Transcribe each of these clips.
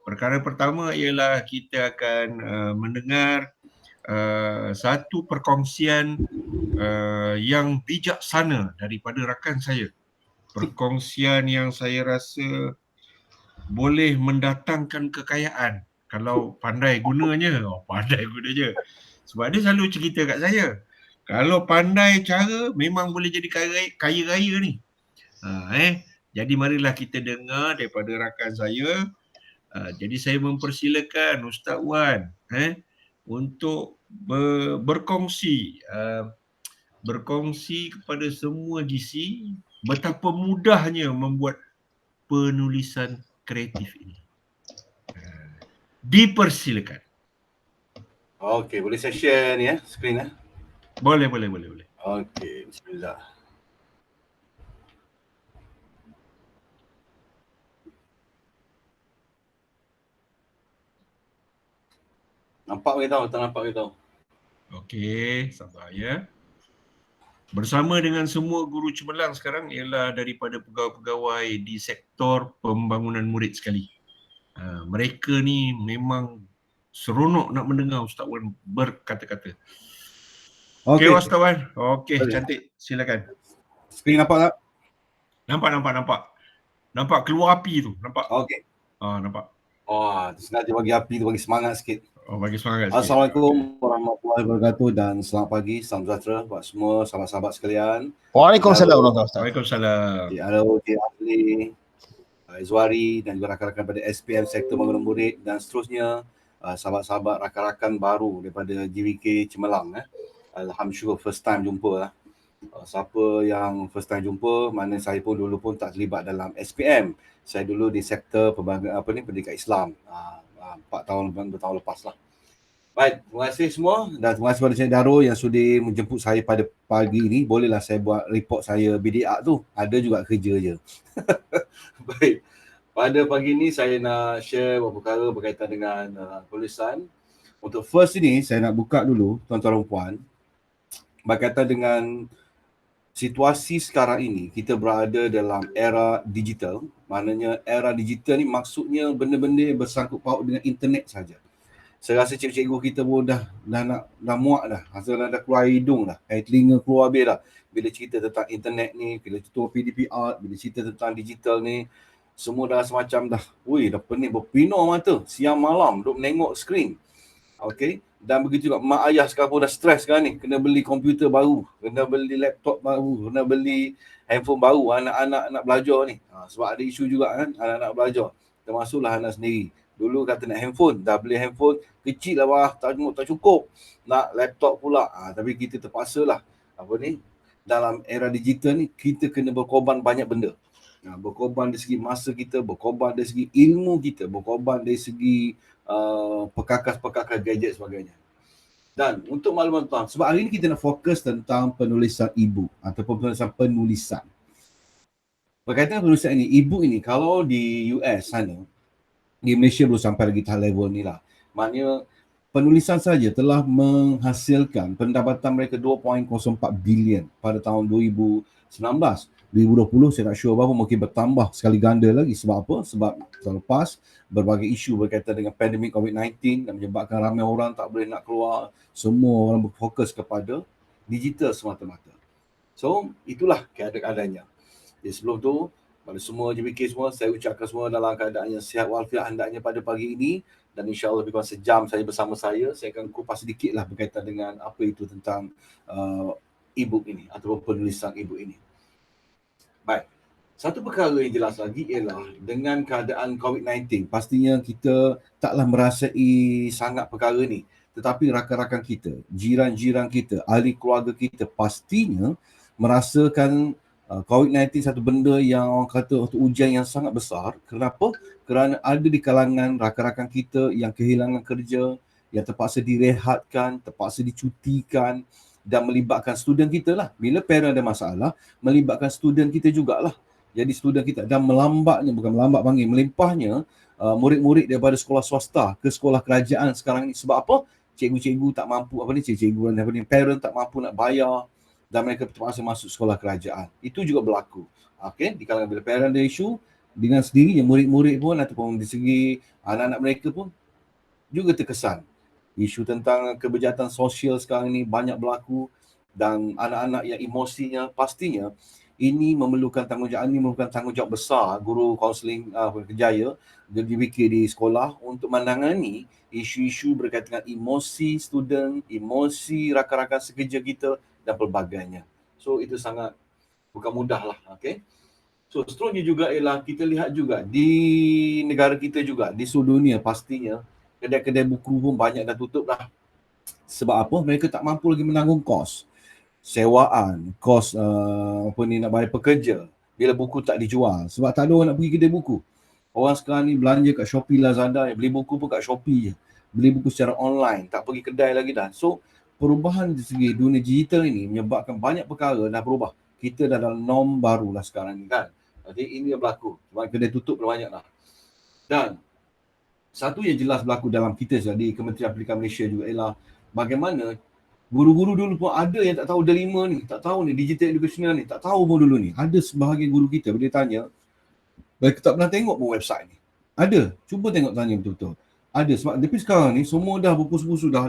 Perkara pertama ialah kita akan mendengar satu perkongsian yang bijaksana daripada rakan saya. Perkongsian yang saya rasa boleh mendatangkan kekayaan kalau pandai gunanya. Pandai gunanya. Sebab dia selalu cerita kat saya, kalau pandai cara memang boleh jadi kaya raya ni. Jadi marilah kita dengar daripada rakan saya. Jadi saya mempersilakan Ustaz Wan untuk berkongsi kepada semua GC betapa mudahnya membuat penulisan kreatif ini. Dipersilakan. Okey, boleh saya share ni skrin Boleh. Okey, bismillah. Nampak ke tahu? Tak nampak ke tahu? Okey, sabar ya. Bersama dengan semua guru cemerlang sekarang ialah daripada pegawai-pegawai di sektor pembangunan murid sekali. Mereka ni memang seronok nak mendengar Ustaz Wan berkata-kata. Okey, Ustaz Wan. Okey, cantik. Silakan. Skrin nampak tak? Nampak. Nampak keluar api tu. Nampak? Okey. Nampak. Sengaja bagi api tu, bagi semangat sikit. Bagi semangat sikit. Assalamualaikum warahmatullahi wabarakatuh dan selamat pagi, salam sejahtera buat semua sahabat-sahabat sekalian. Waalaikumsalam. Waalaikumsalam. Halo, Cik Azli, Izwari dan juga rakan-rakan pada SPM Sektor Pembangunan Murid dan seterusnya, sahabat-sahabat rakan-rakan baru daripada GWK Cemerlang. Alhamdulillah first time jumpa. Siapa yang first time jumpa, mana saya pun dulu pun tak terlibat dalam SPM. Saya dulu di sektor pendidikan Islam. 2 tahun lepas lah. Baik, terima kasih semua dan terima kasih kepada Cik Darul yang sudi menjemput saya pada pagi ini. Bolehlah saya buat report saya BDA tu. Ada juga kerja je. Baik, pada pagi ini saya nak share beberapa perkara berkaitan dengan tulisan. Untuk first ini, saya nak buka dulu tuan-tuan dan puan berkaitan dengan situasi sekarang ini. Kita berada dalam era digital. Maknanya era digital ni maksudnya benda-benda yang bersangkut paut dengan internet saja. Saya rasa cikgu-cikgu kita pun dah muak dah. Hasilnya dah keluar hidung dah. Telinga keluar habis dah. Bila cerita tentang internet ni, bila cerita PDP art, bila cerita tentang digital ni, semua dah semacam dah pening berpinar mata. Siang malam duk menengok skrin. Okey. Dan begitu juga mak ayah sekarang pun dah stres sekarang ni. Kena beli komputer baru, kena beli laptop baru, kena beli handphone baru anak-anak nak belajar ni. Sebab ada isu juga kan, anak-anak belajar. Termasuklah anak sendiri. Dulu kata nak handphone, dah beli handphone kecil lah tak cukup. Nak laptop pula. Tapi kita terpaksa lah dalam era digital ni kita kena berkorban banyak benda. Berkorban dari segi masa kita, berkorban dari segi ilmu kita, berkorban dari segi perkakas-perkakas gadget sebagainya. Dan untuk makluman tuan, sebab hari ni kita nak fokus tentang penulisan e-book ataupun penulisan. Berkaitan penulisan ini, e-book ini kalau di US sana, di Malaysia belum sampai lagi tahap level ni lah. Maknanya penulisan saja telah menghasilkan pendapatan mereka 2.04 bilion pada tahun 2019. 2020 saya tak sure berapa, mungkin bertambah sekali ganda lagi. Sebab apa? Sebab tahun lepas berbagai isu berkaitan dengan pandemik COVID-19 dan menyebabkan ramai orang tak boleh nak keluar. Semua orang berfokus kepada digital semata-mata. So, itulah keadaannya. Jadi sebelum tu, pada semua JBK semua, saya ucapkan semua dalam keadaan yang sihat walafiat hendaknya pada pagi ini. Dan insyaAllah lebih kurang sejam saya bersama saya akan kupas sedikit lah berkaitan dengan apa itu tentang e-book ini ataupun penulisan e-book ini. Baik, satu perkara yang jelas lagi ialah dengan keadaan COVID-19, pastinya kita taklah merasai sangat perkara ni. Tetapi rakan-rakan kita, jiran-jiran kita, ahli keluarga kita pastinya merasakan COVID-19 satu benda yang orang kata ujian yang sangat besar. Kenapa? Kerana ada di kalangan rakan-rakan kita yang kehilangan kerja, yang terpaksa direhatkan, terpaksa dicutikan dan melibatkan student kita lah. Bila parent ada masalah, melibatkan student kita jugalah. Jadi student kita dan melimpahnya murid-murid daripada sekolah swasta ke sekolah kerajaan sekarang ni. Sebab apa? Cikgu-cikgu tak mampu, parent tak mampu nak bayar dan mereka terpaksa masuk sekolah kerajaan. Itu juga berlaku. Okey, di kalangan bila parent ada isu, dengan sendirinya murid-murid pun ataupun di segi anak-anak mereka pun juga terkesan. Isu tentang kebejahatan sosial sekarang ni banyak berlaku dan anak-anak yang emosinya pastinya ini memerlukan tanggungjawab besar guru kaunseling kerjaya GBK di sekolah untuk menangani isu-isu berkaitan dengan emosi student, emosi rakan-rakan sekerja kita dan pelbagainya. So itu sangat bukan mudah lah, okay? So seterusnya juga ialah kita lihat juga di negara kita juga, di seluruh dunia pastinya kedai-kedai buku pun banyak dah tutup dah. Sebab apa? Mereka tak mampu lagi menanggung kos sewaan, kos nak bayar pekerja bila buku tak dijual. Sebab tak ada orang nak pergi kedai buku. Orang sekarang ni belanja kat Shopee, Lazada, beli buku pun kat Shopee je. Beli buku secara online, tak pergi kedai lagi dah. So perubahan di segi dunia digital ini menyebabkan banyak perkara dah berubah. Kita dah dalam norm baru lah sekarang ni kan. Jadi ini yang berlaku. Sebab kedai tutup dah banyak dah. Dan satu yang jelas berlaku dalam kita di Kementerian Pendidikan Malaysia juga ialah bagaimana guru-guru dulu pun ada yang tak tahu delima ni, tak tahu ni digital educational ni, tak tahu pun dulu ni. Ada sebahagian guru kita bila tanya, mereka tak pernah tengok pun website ni. Ada, cuba tengok tanya betul-betul. Ada sebab tapi sekarang ni semua dah berpusu-pusu dah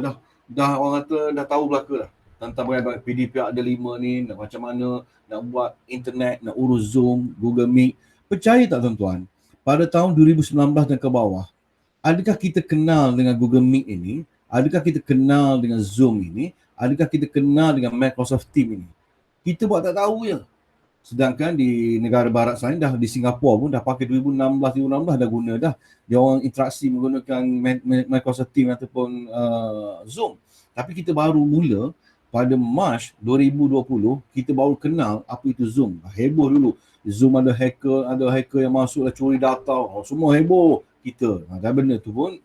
orang kata dah tahu belaka dah tentang bagaimana PDPR delima ni, nak macam mana nak buat internet, nak urus Zoom, Google Meet. Percaya tak tuan-tuan? Pada tahun 2019 dan ke bawah, adakah kita kenal dengan Google Meet ini? Adakah kita kenal dengan Zoom ini? Adakah kita kenal dengan Microsoft Teams ini? Kita buat tak tahu je. Sedangkan di negara barat sana dah di Singapura pun dah pakai 2016 dah guna dah. Dia orang interaksi menggunakan Microsoft Teams ataupun Zoom. Tapi kita baru mula pada Mac 2020 kita baru kenal apa itu Zoom. Heboh dulu. Zoom ada hacker yang masuk dah curi data. Semua heboh kita. Dan benda tu pun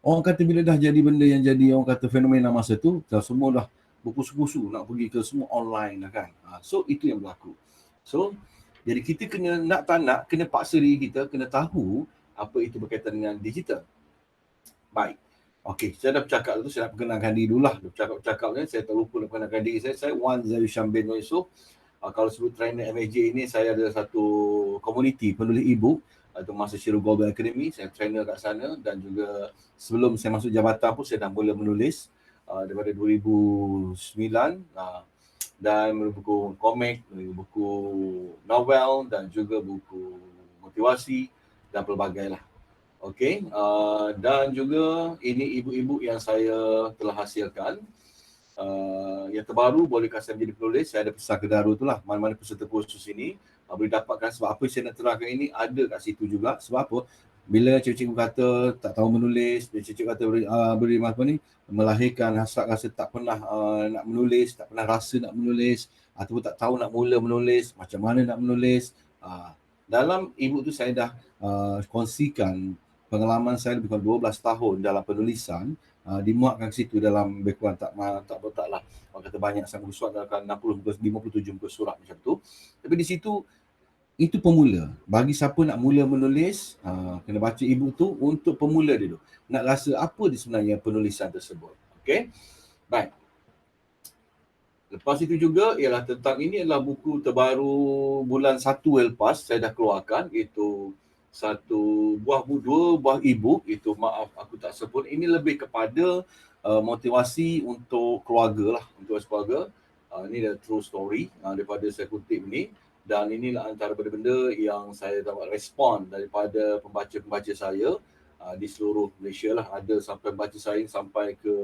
orang kata bila dah jadi benda yang jadi orang kata fenomena masa tu, dah semua dah berpusu-pusu nak pergi ke semua online lah kan. So itu yang berlaku. So jadi kita kena nak tak nak, kena paksa diri kita, kena tahu apa itu berkaitan dengan digital. Baik. Okey, saya dah bercakap tu, saya nak perkenalkan diri dulu lah. Bercakap ni, saya terlupa nak perkenalkan diri saya. Saya Wan Zayushan bin Yusof. Kalau sebut trainer MAJ ini, saya ada satu komuniti penulis e-book atau Master Shiro Global Academy. Saya trainer kat sana dan juga sebelum saya masuk jabatan pun saya dah mula menulis daripada 2009 dan menulis buku komik, menulis buku novel dan juga buku motivasi dan pelbagai lah. Okey, dan juga ini ibu-ibu yang saya telah hasilkan. Yang terbaru bolehkah saya menjadi penulis? Saya ada pesan kedaru itulah, mana-mana peserta kursus ini boleh dapatkan. Sebab apa saya nak terangkan ini ada kat situ juga. Sebab apa? Bila cikgu kata tak tahu menulis, cikgu kata beri apa ni, melahirkan hasrat rasa tak pernah nak menulis, tak pernah rasa nak menulis ataupun tak tahu nak mula menulis, macam mana nak menulis. Dalam e-book tu saya dah kongsikan pengalaman saya lebih kurang 12 tahun dalam penulisan. Dimuatkan ke situ dalam lebih kurang tak lah. Orang kata banyak sangat surat dalam 57 muka surat macam tu. Tapi di situ itu pemula. Bagi siapa nak mula menulis, kena baca e-book tu untuk pemula dulu. Nak rasa apa di sebenarnya penulisan tersebut. Okey. Baik. Lepas itu juga ialah tentang ini adalah buku terbaru bulan 1 lepas saya dah keluarkan, iaitu dua buah e-book. Itu maaf aku tak sebut, ini lebih kepada motivasi untuk keluarga lah, untuk keluarga. Ini adalah true story daripada saya kutip ni, dan inilah antara benda-benda yang saya dapat respon daripada pembaca-pembaca saya di seluruh Malaysia lah. Ada sampai pembaca saya sampai ke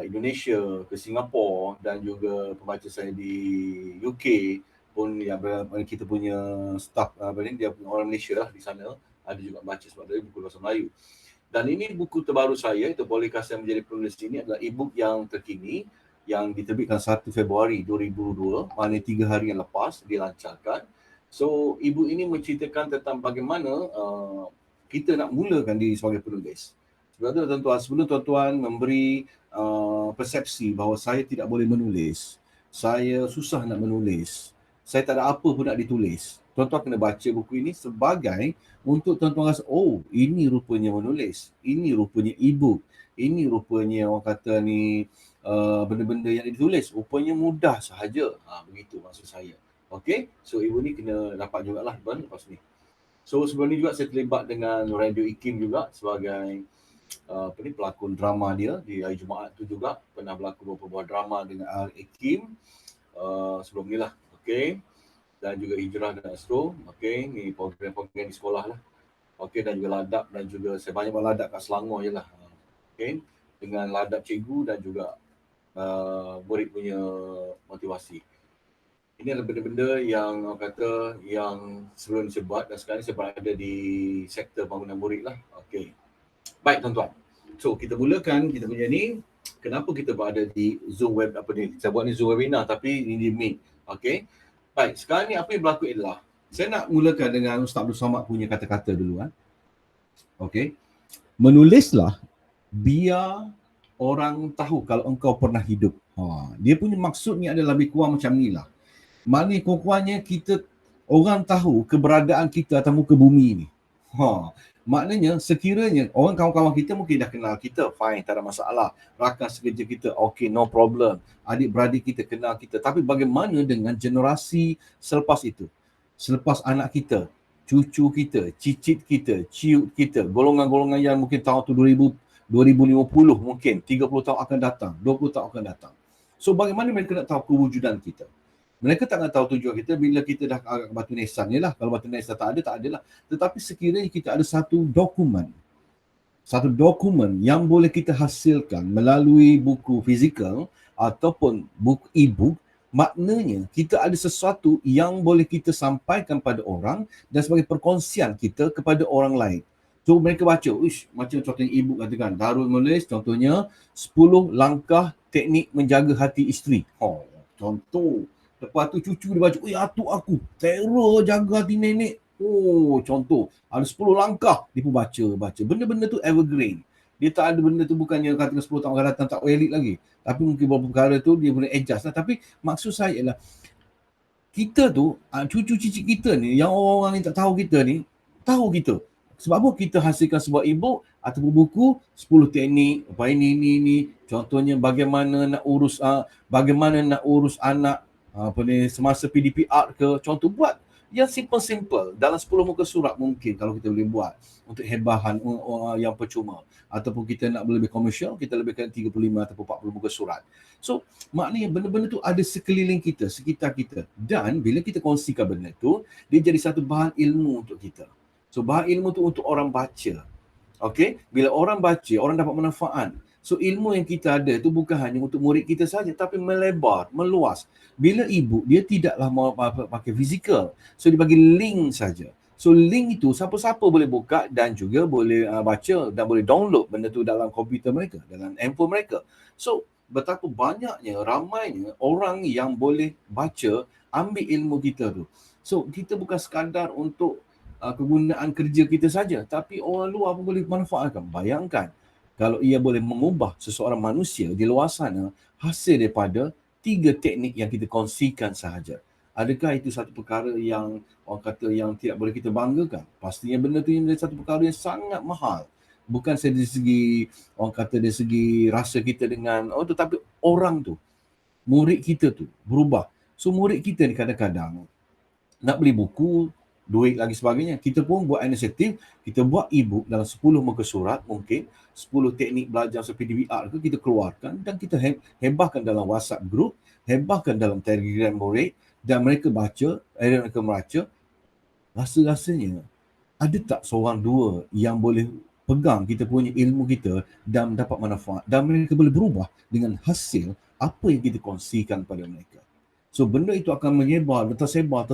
Indonesia, ke Singapura dan juga pembaca saya di UK pun yang kita punya staff dia orang Malaysia lah di sana, ada juga baca sebab dia buku bahasa Melayu. Dan ini buku terbaru saya, itu bolehkah saya menjadi penulis ini, adalah e-book yang terkini yang diterbitkan 1 Februari 2022, maknanya 3 hari yang lepas dilancarkan. So e-book ini menceritakan tentang bagaimana kita nak mulakan diri sebagai penulis. Sebab tu tuan-tuan, sebelum tuan-tuan memberi persepsi bahawa saya tidak boleh menulis, saya susah nak menulis, saya tak ada apa pun nak ditulis, tuan-tuan kena baca buku ini sebagai untuk tuan-tuan rasa, oh ini rupanya menulis, ini rupanya e-book, ini rupanya orang kata ni benda-benda yang ditulis, rupanya mudah sahaja. Begitu maksud saya. Okay, so ibu ni kena dapat jugalah lepas ni. So sebelum ni juga saya terlibat dengan Radio IKIM juga sebagai pelakon drama dia di hari Jumaat tu juga. Pernah berlakon beberapa buah drama dengan IKIM sebelum ni lah. Okay. Dan juga Hijrah dan Astro. Okay. Ni program-program di sekolah lah. Okay. Dan juga ladap dan juga saya banyak ladap kat Selangor je lah. Okay. Dengan ladap cikgu dan juga murid punya motivasi. Ini adalah benda-benda yang orang kata yang sebelum saya buat dan sekarang saya berada di sektor bangunan murid lah. Okey. Baik tuan-tuan. So kita mulakan kita punya ni. Kenapa kita berada di Zoom web apa ni? Saya buat ni Zoom webinar tapi ini di Meet. Okey. Baik, sekarang ni apa yang berlaku adalah saya nak mulakan dengan Ustaz Abdul Samad punya kata-kata dulu. Okey. Menulislah biar orang tahu kalau engkau pernah hidup. Dia punya maksud ni adalah lebih kurang macam ni lah. Maknanya kurang-kurangnya kita orang tahu keberadaan kita atas muka bumi ni. Maknanya sekiranya orang kawan-kawan kita mungkin dah kenal kita, fine, tak ada masalah. Rakan sekerja kita, okay, no problem. Adik-beradik kita kenal kita. Tapi bagaimana dengan generasi selepas itu? Selepas anak kita, cucu kita, cicit kita, ciut kita, golongan-golongan yang mungkin tahun tu 2050 mungkin, 30 tahun akan datang, 20 tahun akan datang. So bagaimana mereka nak tahu kewujudan kita? Mereka tak nak tahu tujuan kita bila kita dah agak batu nisan je lah. Kalau batu nisan tak ada lah. Tetapi sekiranya kita ada satu dokumen yang boleh kita hasilkan melalui buku fizikal ataupun buku e-book, maknanya kita ada sesuatu yang boleh kita sampaikan pada orang dan sebagai perkongsian kita kepada orang lain. So mereka baca, macam contohnya e-book katakan, Darul menulis contohnya 10 langkah teknik menjaga hati isteri. Contoh. Lepas tu cucu dia baca, atuk aku, terror jaga hati nenek. Contoh, ada 10 langkah. Dia pun baca. Benda-benda tu evergreen. Dia tak ada benda tu bukannya katakan 10 tahun akan datang tak valid lagi. Tapi mungkin beberapa perkara tu dia boleh adjust lah. Tapi maksud saya ialah, kita tu, cucu cicit kita ni, yang orang-orang ni tak tahu kita ni, tahu kita. Sebab apa kita hasilkan sebuah e-book ataupun buku 10 teknik, apa ini. Contohnya bagaimana nak urus anak semasa PDPR ke, contoh buat yang simple dalam 10 muka surat mungkin kalau kita boleh buat untuk hebahan yang percuma, ataupun kita nak lebih komersial kita lebihkan 35 ataupun 40 muka surat. So maknanya benda-benda tu ada sekeliling kita, sekitar kita, dan bila kita kongsikan benda tu dia jadi satu bahan ilmu untuk kita. So bahan ilmu tu untuk orang baca. Okey, bila orang baca orang dapat manfaat. So ilmu yang kita ada tu bukan hanya untuk murid kita saja tapi melebar, meluas. Bila e-book dia tidaklah mau pakai fizikal. So dia bagi link saja. So link itu siapa-siapa boleh buka dan juga boleh baca dan boleh download benda tu dalam komputer mereka, dalam handphone mereka. So betapa banyaknya, ramainya orang yang boleh baca, ambil ilmu kita tu. So kita bukan sekadar untuk kegunaan kerja kita saja, tapi orang luar pun boleh manfaatkan. Bayangkan kalau ia boleh mengubah seseorang manusia di luar sana hasil daripada 3 teknik yang kita kongsikan sahaja. Adakah itu satu perkara yang orang kata yang tidak boleh kita banggakan? Pastinya benda tu menjadi satu perkara yang sangat mahal. Bukan saja dari segi orang kata dari segi rasa kita dengan tetapi orang tu, murid kita tu berubah. So murid kita ni kadang-kadang nak beli buku, duit lagi sebagainya. Kita pun buat inisiatif, kita buat e-book dalam 10 muka surat mungkin, 10 teknik belajar seperti PDPR ke kita keluarkan dan kita hebahkan dalam WhatsApp group, hebahkan dalam Telegram murid dan mereka baca, mereka membaca. Rasa-rasanya ada tak seorang dua yang boleh pegang kita punya ilmu kita dan dapat manfaat dan mereka boleh berubah dengan hasil apa yang kita kongsikan pada mereka. So benda itu akan menyebar, tersebar.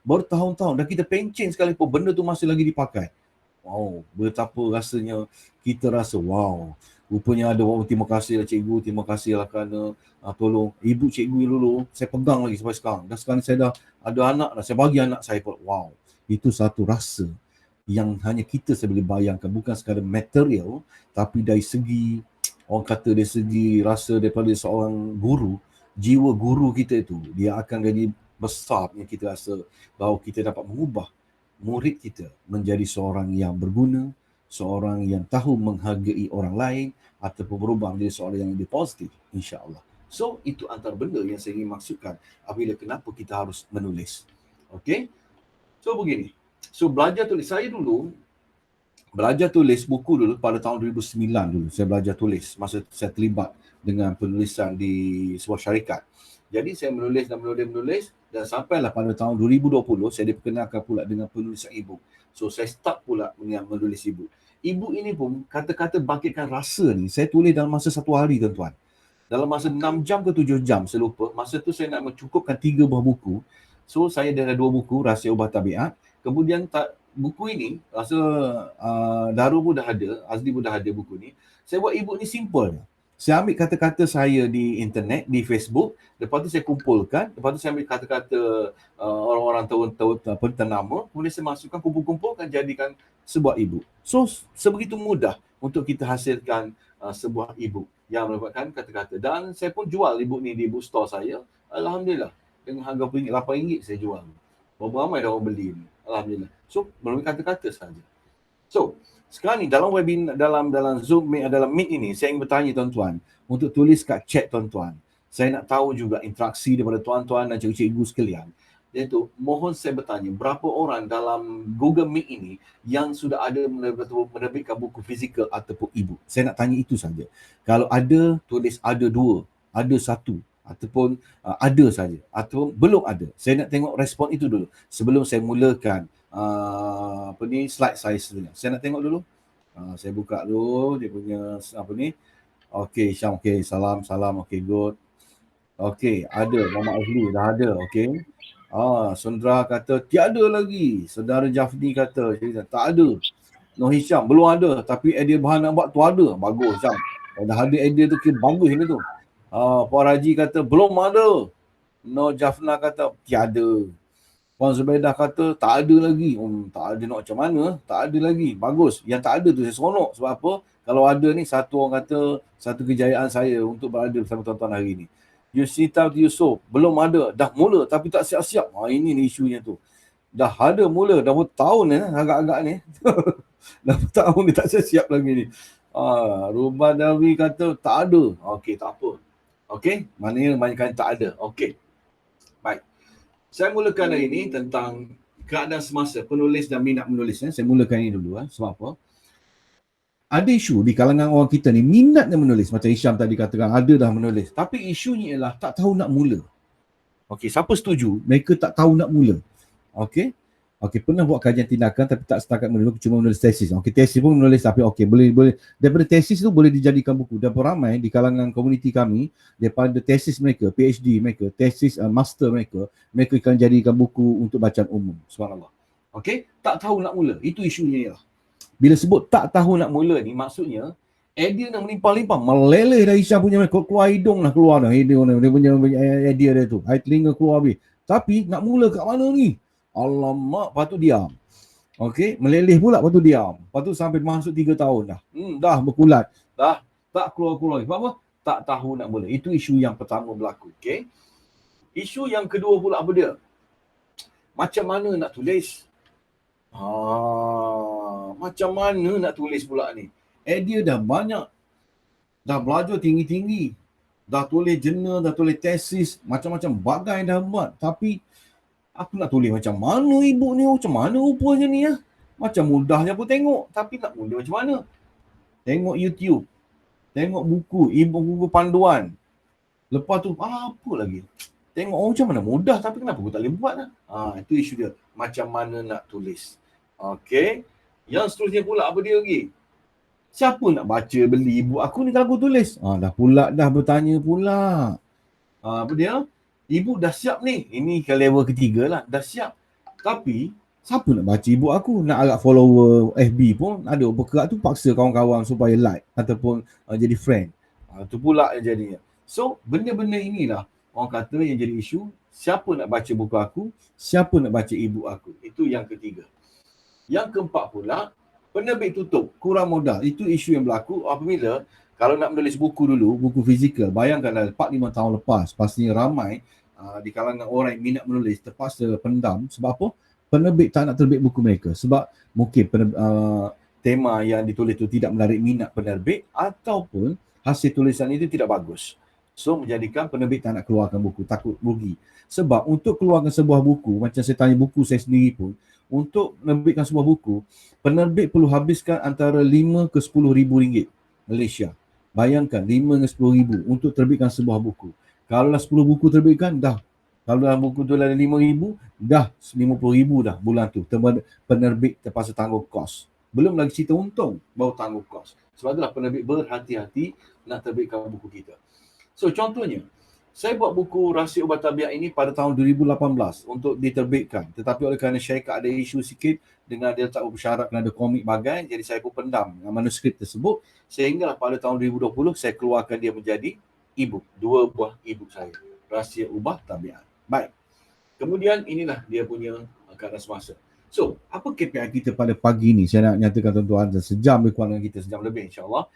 Bertahun-tahun dan kita pencen sekalipun benda tu masih lagi dipakai. Wow, betapa rasanya kita rasa wow. Rupanya ada terima kasih lah cikgu, terima kasih lah kerana tolong ibu cikgu dulu. Saya pegang lagi sampai sekarang. Dan sekarang saya dah ada anak dah, saya bagi anak saya pun. Wow, itu satu rasa yang hanya kita saya boleh bayangkan. Bukan sekadar material, tapi dari segi, orang kata dari segi rasa daripada seorang guru, jiwa guru kita itu, dia akan jadi besar yang kita rasa bahawa kita dapat mengubah murid kita menjadi seorang yang berguna, seorang yang tahu menghargai orang lain ataupun berubah menjadi seorang yang lebih positif, insya-Allah. So itu antara benda yang saya ingin maksudkan apabila kenapa kita harus menulis. Okey. So begini. So belajar tulis, saya dulu belajar tulis buku dulu pada tahun 2009 dulu. Saya belajar tulis masa saya terlibat dengan penulisan di sebuah syarikat. Jadi saya menulis dan sampailah pada tahun 2020 saya diperkenalkan pula dengan penulisan e-book. So saya start pula dengan menulis e-book. E-book ini pun kata-kata bangkitkan rasa ni saya tulis dalam masa 1 hari tuan-tuan. Dalam masa 6 jam ke 7 jam, saya lupa. Masa tu saya nak mencukupkan 3 buah buku. So saya ada 2 buku, Rahsia Ubah Tabiat. Kemudian buku ini, rasa Daru pun dah ada, Azli pun dah ada buku ni. Saya buat e-book ni simple. Saya ambil kata-kata saya di internet, di Facebook, lepas tu saya kumpulkan, lepas tu saya ambil kata-kata orang-orang ternama, kemudian saya masukkan, kumpul-kumpulkan, jadikan sebuah e-book. So, sebegitu mudah untuk kita hasilkan sebuah e-book yang merupakan kata-kata. Dan saya pun jual e-book ni di bookstore saya. Alhamdulillah. Dengan harga RM8 saya jual. Berapa ramai dah orang beli ni. Alhamdulillah. So, melalui kata-kata saja. So, sekarang ni dalam webinar, dalam Zoom, dalam Meet ini, saya ingin bertanya tuan-tuan, untuk tulis kat chat tuan-tuan. Saya nak tahu juga interaksi daripada tuan-tuan dan cikgu-cikgu sekalian. Iaitu, mohon saya bertanya, berapa orang dalam Google Meet ini yang sudah ada menerbitkan buku fizikal ataupun e-book? Saya nak tanya itu saja. Kalau ada, tulis ada 2, ada 1, ataupun ada saja, ataupun belum ada. Saya nak tengok respon itu dulu sebelum saya mulakan slide saya sebenarnya. Saya nak tengok dulu. Saya buka dulu dia punya Okey, Syam, okey, salam, okey, good. Okey, ada Muhammad Azli dah ada, okey. Sondra kata tiada lagi. Saudara Jafni kata tak ada. Noh Hisham belum ada, tapi idea bahan nak buat tu ada. Bagus, Syam. Dah ada idea tu kira bagus ni tu. Puan Raji kata belum ada. Noh Jafna kata tiada. Puan Zubaidah kata tak ada lagi. Tak ada nak macam mana? Tak ada lagi. Bagus. Yang tak ada tu saya seronok. Sebab apa? Kalau ada ni, satu orang kata satu kejayaan saya untuk berada bersama tuan-tuan hari ni. Yusita Yusof belum ada. Dah mula tapi tak siap-siap. Ini ni isunya tu. Dah ada mula. Dah bertahun agak-agak ni. Dah bertahun ni tak siap lagi ni. Ruban Dawi kata tak ada. Okey, tak apa. Okey, maknanya banyak tak ada. Okey. Baik. Saya mulakan hari ini tentang keadaan semasa penulis dan minat menulis. Saya mulakan ini dulu. Sebab apa? Ada isu di kalangan orang kita ni minatnya menulis. Macam Hisham tadi katakan ada dah menulis. Tapi isunya ialah tak tahu nak mula. Okey, siapa setuju? Mereka tak tahu nak mula. Okey. Okey, pernah buat kajian tindakan tapi tak setakat menulis, cuma menulis tesis. Okey, tesis pun menulis tapi okey, boleh daripada tesis tu boleh dijadikan buku. Dan ramai di kalangan komuniti kami daripada tesis mereka, PhD mereka, tesis master mereka akan jadikan buku untuk bacaan umum. Subhanallah. Okey, tak tahu nak mula. Itu isunya ialah. Bila sebut tak tahu nak mula ni maksudnya idea nak melimpah-limpah, meleleh dah Hisham punya, keluar hidung lah keluar dah idea punya idea dia tu. Air telinga keluar habis. Tapi nak mula kat mana ni? Alamak, lepas tu diam. Okey, meleleh pula, lepas tu diam. Lepas tu sampai masuk 3 tahun dah. Dah berkulat. Dah tak keluar-keluar. Sebab apa? Tak tahu nak mula. Itu isu yang pertama berlaku. Okey. Isu yang kedua pula apa dia? Macam mana nak tulis? Macam mana nak tulis pula ni? Idea dah banyak. Dah belajar tinggi-tinggi. Dah tulis jurnal, dah tulis tesis. Macam-macam bagai dah buat. Tapi aku nak tulis macam mana e-book ni? Macam mana rupanya ni ya? Macam mudahnya aku tengok. Tapi nak mula macam mana? Tengok YouTube. Tengok buku. E-book, buku panduan. Lepas tu, apa lagi? Tengok macam mana mudah. Tapi kenapa aku tak boleh buat lah? Itu isu dia. Macam mana nak tulis. Okey. Yang seterusnya pula apa dia lagi? Siapa nak baca beli e-book aku ni kalau aku tulis? Dah bertanya pula. Apa dia? E-book dah siap ni. Ini ke level ketiga lah. Dah siap. Tapi, siapa nak baca e-book aku? Nak agak follower FB pun ada bergerak tu paksa kawan-kawan supaya like ataupun jadi friend. Itu pula yang jadinya. So, benda-benda inilah orang kata yang jadi isu. Siapa nak baca buku aku? Siapa nak baca e-book aku? Itu yang ketiga. Yang keempat pula, penerbit tutup. Kurang modal. Itu isu yang berlaku apabila kalau nak menulis buku dulu, buku fizikal, bayangkanlah 4-5 tahun lepas, pastinya ramai di kalangan orang yang minat menulis terpaksa pendam. Sebab apa? Penerbit tak nak terbit buku mereka. Sebab mungkin tema yang ditulis itu tidak menarik minat penerbit ataupun hasil tulisan itu tidak bagus. So menjadikan penerbit tak nak keluarkan buku, takut rugi. Sebab untuk keluarkan sebuah buku, macam saya tanya buku saya sendiri pun, untuk menerbitkan sebuah buku, penerbit perlu habiskan antara 5 ke 10 ribu ringgit Malaysia. Bayangkan 5 ke 10 ribu untuk terbitkan sebuah buku. Kalau dah 10 buku terbitkan, dah. Kalau dalam buku tu ada 5 ribu, dah 50 ribu dah bulan tu. Penerbit terpaksa tanggung kos. Belum lagi cerita untung, baru tanggung kos. Sebab itulah penerbit berhati-hati nak terbitkan buku kita. So contohnya, saya buat buku Rahsia Ubat Tabiat ini pada tahun 2018 untuk diterbitkan. Tetapi oleh kerana syarikat ada isu sikit dengan dia tak bersyarat kena ada komik bagai, jadi saya pun pendam dengan manuskrip tersebut. Sehinggalah pada tahun 2020 saya keluarkan dia menjadi e-book. 2 buah e-book saya. Rahsia Ubah Tabiat. Baik. Kemudian inilah dia punya keadaan semasa. So, apa KPI kita pada pagi ni? Saya nak nyatakan tuan-tuan, sejam lebih kurang dengan kita, sejam lebih insyaAllah.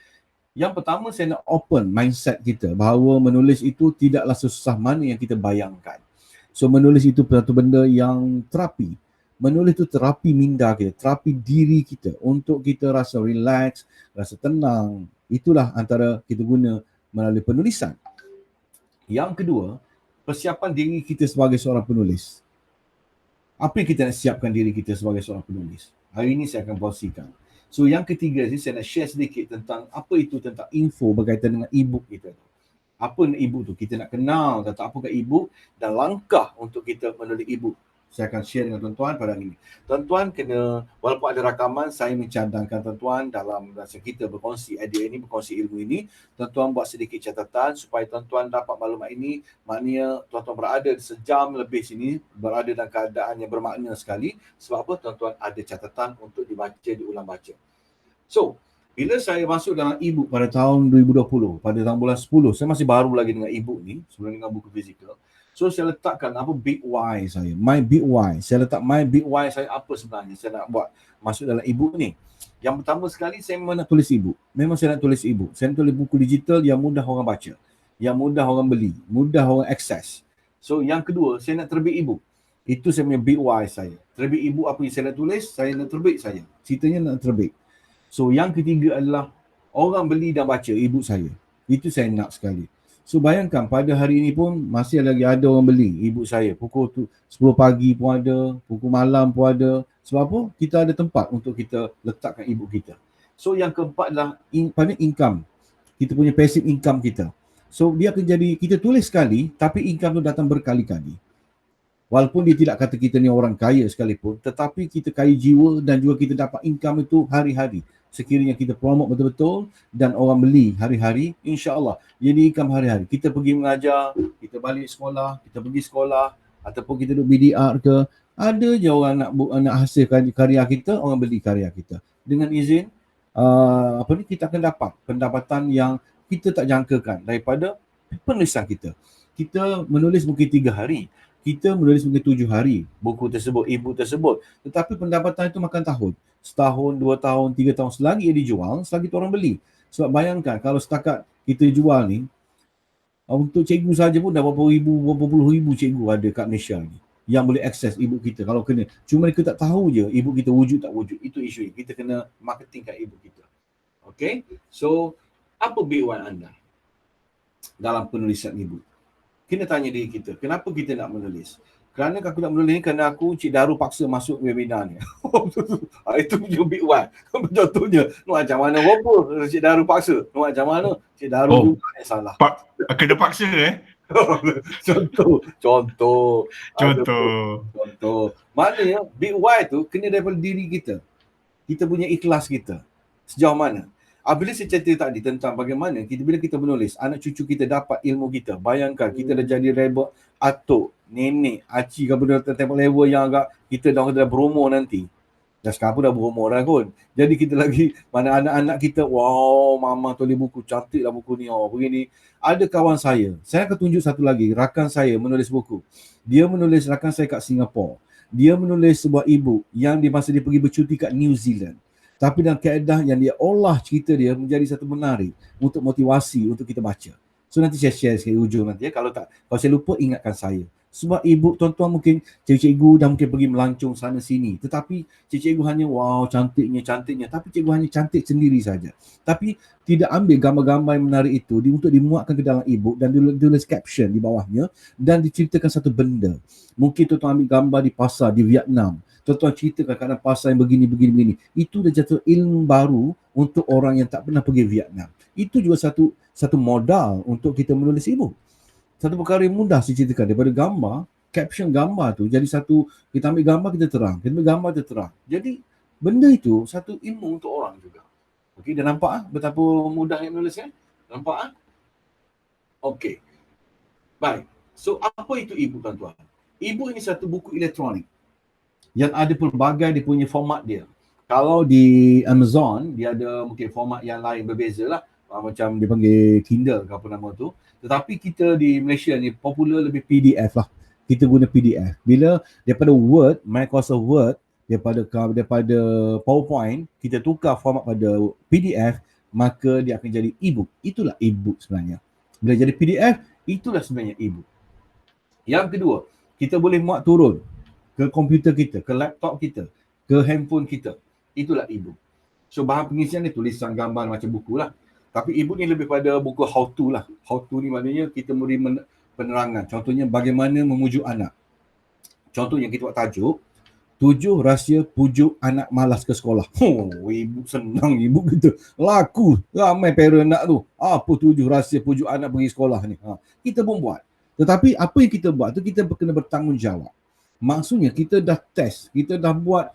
Yang pertama, saya nak open mindset kita bahawa menulis itu tidaklah sesusah mana yang kita bayangkan. So, menulis itu satu benda yang terapi. Menulis itu terapi minda kita, terapi diri kita untuk kita rasa relax, rasa tenang. Itulah antara kita guna melalui penulisan. Yang kedua, persiapan diri kita sebagai seorang penulis. Apa yang kita nak siapkan diri kita sebagai seorang penulis? Hari ini saya akan kongsikan. So yang ketiga ni saya nak share sedikit tentang apa itu tentang info berkaitan dengan e-book kita. Apa e-book tu? Kita nak kenal tentang apakah e-book dan langkah untuk kita menulis e-book. Saya akan share dengan tuan-tuan pada hari ini. Tuan-tuan kena, walaupun ada rakaman, saya mencadangkan tuan-tuan dalam rasa kita berkongsi idea ini, berkongsi ilmu ini, tuan-tuan buat sedikit catatan supaya tuan-tuan dapat maklumat ini. Maknanya tuan-tuan berada sejam lebih sini, berada dalam keadaan yang bermakna sekali. Sebab apa? Tuan-tuan ada catatan untuk dibaca, diulang baca. So, bila saya masuk dalam e-book pada tahun 2020, pada tahun bulan 10, saya masih baru lagi dengan e-book ni, sebelum dengan buku fizikal. So saya letakkan apa big why saya, my big why. Saya letak my big why saya apa sebenarnya saya nak buat masuk dalam e-book ni. Yang pertama sekali saya memang nak tulis e-book. Memang saya nak tulis e-book. Saya nak tulis buku digital yang mudah orang baca, yang mudah orang beli, mudah orang akses. So yang kedua, saya nak terbit e-book. Itu saya punya big why saya. Terbit e-book apa yang saya nak tulis, saya nak terbit saya. Ceritanya nak terbit. So yang ketiga adalah orang beli dan baca e-book saya. Itu saya nak sekali. So bayangkan pada hari ini pun masih lagi ada orang beli e-book saya. Pukul 10 pagi pun ada, pukul malam pun ada. Sebab apa? Kita ada tempat untuk kita letakkan e-book kita. So yang keempat adalah pada income. Kita punya passive income kita. So dia akan jadi, kita tulis sekali tapi income tu datang berkali-kali. Walaupun dia tidak kata kita ni orang kaya sekalipun, tetapi kita kaya jiwa dan juga kita dapat income itu hari-hari. Sekiranya kita promote betul-betul dan orang beli hari-hari, insya-Allah jadi income hari-hari. Kita pergi mengajar, kita balik sekolah, kita pergi sekolah ataupun kita duduk BDR ke, ada je orang nak hasilkan karya kita, orang beli karya kita. Dengan izin kita akan dapat pendapatan yang kita tak jangkakan daripada penulisan kita. Kita menulis mungkin 3 hari, kita menulis mungkin 7 hari buku tersebut, e-book tersebut. Tetapi pendapatan itu makan tahun. Setahun, 2 tahun, 3 tahun. Selagi ia dijual, selagi orang beli. Sebab bayangkan kalau setakat kita jual ni, untuk cikgu saja pun dah berapa puluh ribu cikgu ada kat Malaysia ni yang boleh akses e-book kita kalau kena. Cuma mereka tak tahu je e-book kita wujud tak wujud. Itu isu. Kita kena marketingkan e-book kita. Okay? So, apa big one anda dalam penulisan e-book? Kena tanya diri kita, kenapa kita nak menulis? Kerana aku nak menulis ni kerana aku Cik Daru paksa masuk webinar ni. Itu punya big one. Contohnya, macam mana apa Cik Daru paksa? Macam mana Cik Daru juga yang salah. Kena paksa Contoh. Maknanya big why tu kena daripada diri kita. Kita punya ikhlas kita. Sejauh mana? Bila saya cerita tadi tentang bagaimana bila kita menulis, anak cucu kita dapat ilmu kita. Bayangkan kita dah jadi rebel atuk, nenek, acik ke benda tembak level yang agak kita dah berumur nanti. Dah sekarang pun dah berumur dah kot. Jadi kita lagi, mana anak-anak kita, wow, mama tulis buku, cantik lah buku ni, begini. Ada kawan saya akan tunjuk satu lagi, rakan saya menulis buku. Dia menulis, rakan saya kat Singapura. Dia menulis sebuah e-book yang di masa dia pergi bercuti kat New Zealand. Tapi dalam keadaan yang dia olah cerita dia menjadi satu menarik untuk motivasi untuk kita baca. So nanti saya share sekali ujung nanti ya. Kalau saya lupa ingatkan saya. Sebab ibu tuan-tuan mungkin cikgu dah mungkin pergi melancong sana sini, tetapi cikgu hanya wow cantiknya, tapi cikgu hanya cantik sendiri saja. Tapi tidak ambil gambar-gambar yang menarik itu untuk dimuatkan ke dalam e-book dan ditulis caption di bawahnya dan diceritakan satu benda. Mungkin tuan-tuan ambil gambar di pasar di Vietnam, tuan-tuan ceritakan keadaan pasar yang begini. Itu dah jatuh ilmu baru untuk orang yang tak pernah pergi Vietnam. Itu juga satu modal untuk kita menulis e-book. Satu perkara yang mudah saya ceritakan daripada gambar, caption gambar tu jadi satu, kita ambil gambar kita terang, kita ambil gambar kita terang. Jadi benda itu satu ilmu untuk orang juga. Okey, dah nampak betapa mudahnya menulisnya? Nampak Okey. Baik. So apa itu e-book tuan-tuan? E-book ini satu buku elektronik yang ada pelbagai dia punya format dia. Kalau di Amazon, dia ada mungkin format yang lain berbeza lah. Macam dia panggil Kindle ke apa nama tu. Tetapi kita di Malaysia ni popular lebih PDF lah. Kita guna PDF. Bila daripada Word, Microsoft Word, daripada PowerPoint, kita tukar format pada PDF, maka dia akan jadi e-book. Itulah e-book sebenarnya. Bila jadi PDF, itulah sebenarnya e-book. Yang kedua, kita boleh muat turun ke komputer kita, ke laptop kita, ke handphone kita. Itulah e-book. So bahan pengisian ni tulisan, gambar macam buku lah. Tapi e-book ni lebih pada buku how to lah. How to ni maknanya kita beri penerangan. Contohnya bagaimana memujuk anak. Contohnya kita buat tajuk 7 rahsia pujuk anak malas ke sekolah. E-book senang e-book kita. Laku. Ramai parent nak tu. Apa 7 rahsia pujuk anak pergi sekolah ni. Kita pun buat. Tetapi apa yang kita buat tu kita kena bertanggungjawab. Maksudnya kita dah test, kita dah buat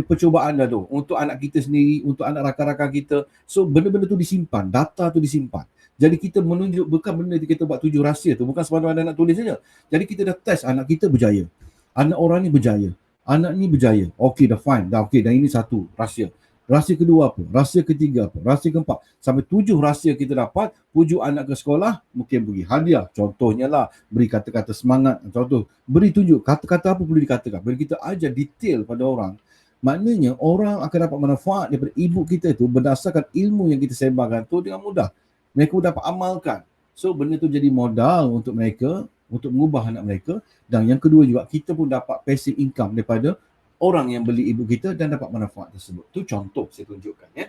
percubaan dah tu untuk anak kita sendiri, untuk anak rakan-rakan kita. So benda-benda tu disimpan, data tu disimpan. Jadi kita menunjuk bukan benda kita buat 7 rahsia tu, bukan sembarang nak tulis saja. Jadi kita dah test anak kita berjaya. Anak orang ni berjaya. Anak ni berjaya. Okey dah fine, dah okey dah ini satu rahsia. Rahsia kedua apa? Rahsia ketiga apa? Rahsia keempat. Sampai 7 rahsia kita dapat, pujuk anak ke sekolah, mungkin beri hadiah. Contohnya lah, beri kata-kata semangat. Contoh, beri tunjuk kata-kata apa perlu dikatakan. Bila kita ajar detail pada orang, maknanya orang akan dapat manfaat daripada e-book kita tu berdasarkan ilmu yang kita sebarkan tu dengan mudah. Mereka dapat amalkan. So, benda tu jadi modal untuk mereka, untuk mengubah anak mereka. Dan yang kedua juga, kita pun dapat passive income daripada orang yang beli e-book kita dan dapat manfaat tersebut. Tu contoh saya tunjukkan ya.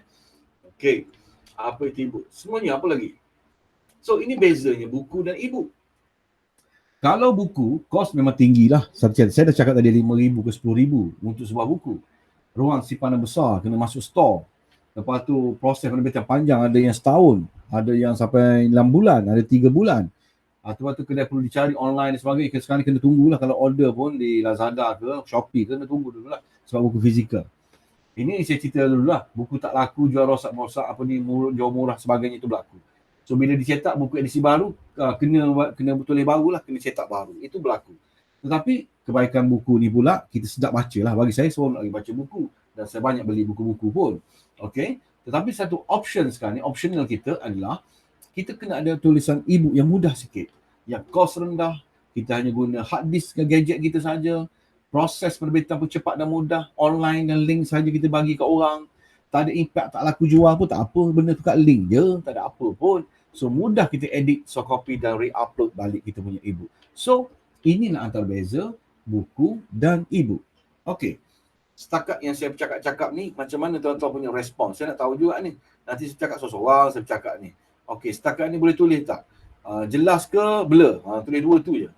Okey. Apa itu e-book? Semuanya apa lagi? So ini bezanya buku dan e-book. Kalau buku, kos memang tinggi lah. Saya dah cakap tadi 5,000 ke 10,000 untuk sebuah buku. Ruang simpanan besar, kena masuk store. Lepas tu proses penerbitan panjang, ada yang setahun, ada yang sampai 6 bulan, ada 3 bulan. Lepas tu kedai perlu dicari online dan sebagainya. Sekarang kena tunggulah kalau order pun di Lazada ke Shopee kena tunggu dulu lah sebab buku fizikal. Ini saya cerita dulu lah. Buku tak laku, jual rosak-rosak, apa ni, jual murah sebagainya itu berlaku. So bila dicetak buku edisi baru, kena tulis baru lah, kena cetak baru. Itu berlaku. Tetapi kebaikan buku ni pula, kita sedap baca lah. Bagi saya seorang lagi baca buku. Dan saya banyak beli buku-buku pun. Okay. Tetapi satu option sekarang ni, optional kita adalah kita kena ada tulisan e-book yang mudah sikit. Yang kos rendah, kita hanya guna hard disk ke gadget kita saja. Proses penerbitan pun cepat dan mudah. Online dan link saja kita bagi kat orang. Tak ada impact, tak laku jual pun tak apa. Benda tu kat link je, tak ada apa pun. So mudah kita edit, soft copy dan re-upload balik kita punya e-book. So inilah antara beza buku dan e-book. Okey. Setakat yang saya bercakap-cakap ni, macam mana tuan-tuan punya respons? Saya nak tahu juga ni. Nanti saya cakap seorang-seorang, saya bercakap ni. Okey, setakat ni boleh tulis tak? Jelas ke blur? Tulis dua tu je.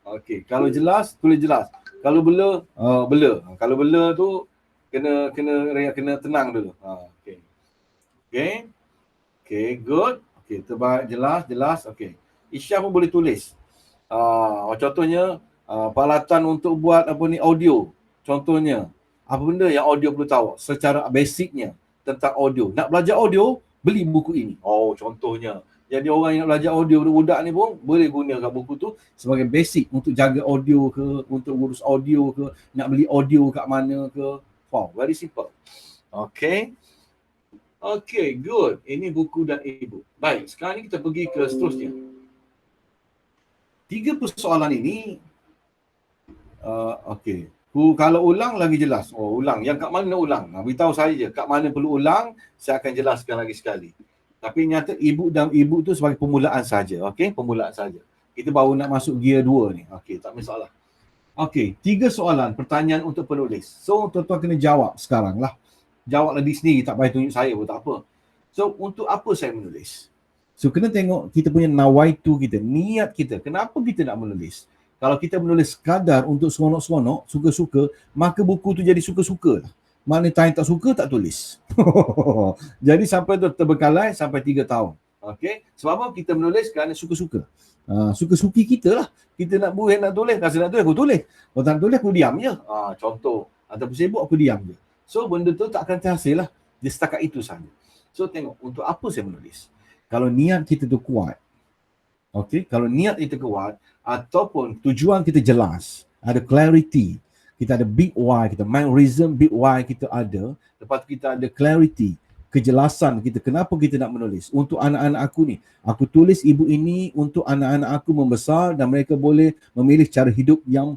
Okey, kalau jelas, tulis jelas. Kalau blur, blur. Kalau blur tu kena tenang dulu. Okey. Okey. Okey, good. Okey, terbaik, jelas. Okey. Isya pun boleh tulis. Contohnya peralatan untuk buat apa ni audio. Contohnya, apa benda yang audio perlu tahu secara basicnya tentang audio. Nak belajar audio, beli buku ini. Contohnya. Jadi orang yang nak belajar audio, budak ni pun boleh guna kat buku tu sebagai basic untuk jaga audio ke, untuk urus audio ke, nak beli audio kat mana ke. Wow, very simple. Okay. Okay, good. Ini buku dan e-book. Baik, sekarang ni kita pergi ke seterusnya. 3 persoalan ini, okay. Kalau ulang lagi jelas. Ulang. Yang kat mana ulang? Beritahu saya je. Kat mana perlu ulang, saya akan jelaskan lagi sekali. Tapi nyata e-book dan e-book tu sebagai permulaan saja. Okey, permulaan saja. Kita baru nak masuk gear 2 ni. Okey, tak masalah. Okey, 3 soalan, pertanyaan untuk penulis. So, tuan-tuan kena jawab sekarang lah. Jawablah di sendiri, tak payah tunjuk saya pun tak apa. So, untuk apa saya menulis? So, kena tengok kita punya nawaitu kita, niat kita. Kenapa kita nak menulis? Kalau kita menulis sekadar untuk seronok-seronok, suka-suka, maka buku tu jadi suka-suka lah. Maknanya time tak suka, tak tulis. Jadi sampai tu terbengkalai sampai 3 tahun. Okey, sebab apa kita menulis kerana suka-suka. Suka-suki kita lah. Kita nak buat, nak tulis, rasa nak tulis, aku tulis. Kalau tak nak tulis, aku diam je. Contoh. Ataupun sibuk, aku diam je. So, benda tu tak akan terhasil lah. Dia setakat itu sahaja. So, tengok untuk apa saya menulis. Kalau niat kita tu kuat, okay, kalau niat kita kuat, ataupun tujuan kita jelas, ada clarity, kita ada big why, kita mind reason, big why kita ada, lepas tu kita ada clarity, kejelasan kita, kenapa kita nak menulis. Untuk anak-anak aku ni, aku tulis ibu ini untuk anak-anak aku membesar dan mereka boleh memilih cara hidup yang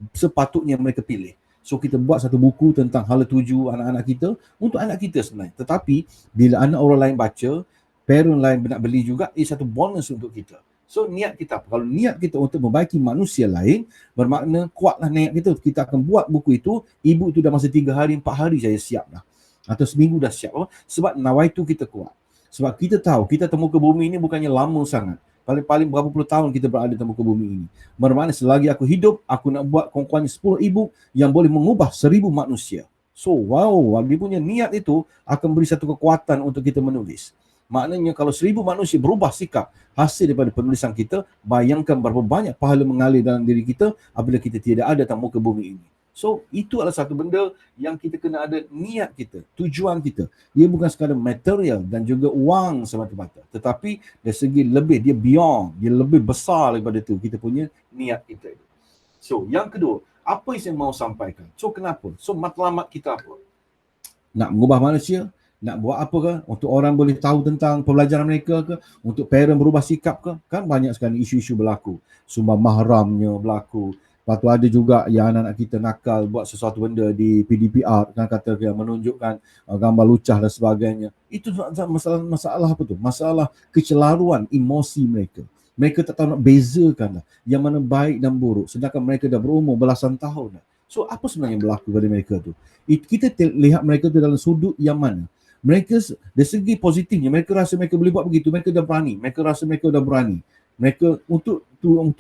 sepatutnya mereka pilih. So kita buat satu buku tentang hala tuju anak-anak kita untuk anak kita sebenarnya. Tetapi bila anak orang lain baca, parent lain nak beli juga, ia satu bonus untuk kita. So niat kita, kalau niat kita untuk membaiki manusia lain, bermakna kuatlah niat kita. Kita akan buat buku itu, ibu tu dah masa 3 hari, 4 hari saya siap dah. Atau seminggu dah siap. Sebab nawaitu kita kuat. Sebab kita tahu, kita temu ke bumi ini bukannya lama sangat. Paling-paling berapa puluh tahun kita berada di muka bumi ini. Bermakna selagi aku hidup, aku nak buat kurang-kurangnya 10 ibu yang boleh mengubah 1000 manusia. So wow, dia punya niat itu akan beri satu kekuatan untuk kita menulis. Maknanya kalau 1000 manusia berubah sikap hasil daripada penulisan kita, bayangkan berapa banyak pahala mengalir dalam diri kita apabila kita tidak ada di muka bumi ini. So itu adalah satu benda yang kita kena ada niat kita, tujuan kita. Dia bukan sekadar material dan juga wang semata-mata. Tetapi dari segi lebih, dia beyond, dia lebih besar daripada itu kita punya niat kita. So yang kedua, apa yang saya mau sampaikan? So kenapa? So matlamat kita apa? Nak mengubah manusia? Nak buat apa ke? Untuk orang boleh tahu tentang pembelajaran mereka ke? Untuk parent berubah sikap ke? Kan banyak sekali isu-isu berlaku. Sumbang mahramnya berlaku. Lepas tu ada juga yang anak-anak kita nakal buat sesuatu benda di PDPR, kan kata yang menunjukkan gambar lucah dan sebagainya. Itu masalah apa tu? Masalah kecelaruan emosi mereka. Mereka tak tahu nak bezakan lah yang mana baik dan buruk. Sedangkan mereka dah berumur belasan tahun dah. So apa sebenarnya yang berlaku pada mereka tu? Kita lihat mereka tu dalam sudut yang mana? Mereka dari segi positifnya, mereka rasa mereka boleh buat begitu, mereka dah berani. Mereka rasa mereka dah berani. Mereka untuk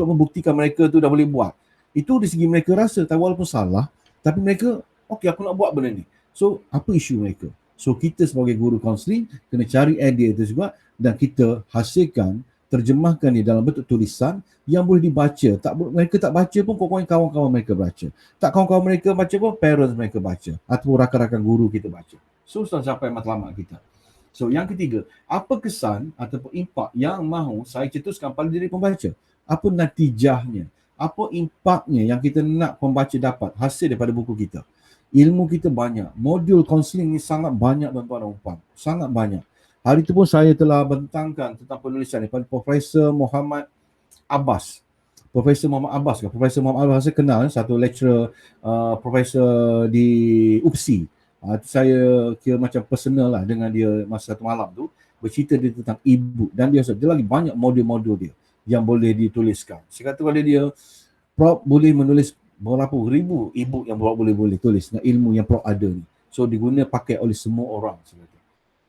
membuktikan mereka tu dah boleh buat. Itu dari segi mereka rasa, walaupun salah, tapi mereka, okey aku nak buat benda ni. So, apa isu mereka? So, kita sebagai guru kaunseling kena cari idea itu juga dan kita hasilkan, terjemahkan dia dalam bentuk tulisan yang boleh dibaca. Mereka tak baca pun, kawan-kawan mereka baca. Tak kawan-kawan mereka baca pun, parents mereka baca. Atau rakan-rakan guru kita baca. So, sampai matlamat kita. So, yang ketiga, apa kesan ataupun impak yang mahu saya cetuskan pada diri pembaca? Apa natijahnya? Apa impaknya yang kita nak pembaca dapat hasil daripada buku kita? Ilmu kita banyak. Modul kaunseling ni sangat banyak tuan-tuan dan puan. Sangat banyak. Hari itu pun saya telah bentangkan tentang penulisan daripada Profesor Muhammad Abbas. Profesor Muhammad Abbas. Profesor Muhammad Abbas saya kenal, satu lecturer profesor di UPSI. Saya kira macam personal lah dengan dia masa satu malam tu. Bercerita dia tentang ibu. Dan dia lagi banyak modul-modul dia yang boleh dituliskan. Saya kata pada dia, Prof boleh menulis berapa ribu ibu yang Prof boleh tulis dengan ilmu yang Prof ada ni. So diguna pakai oleh semua orang.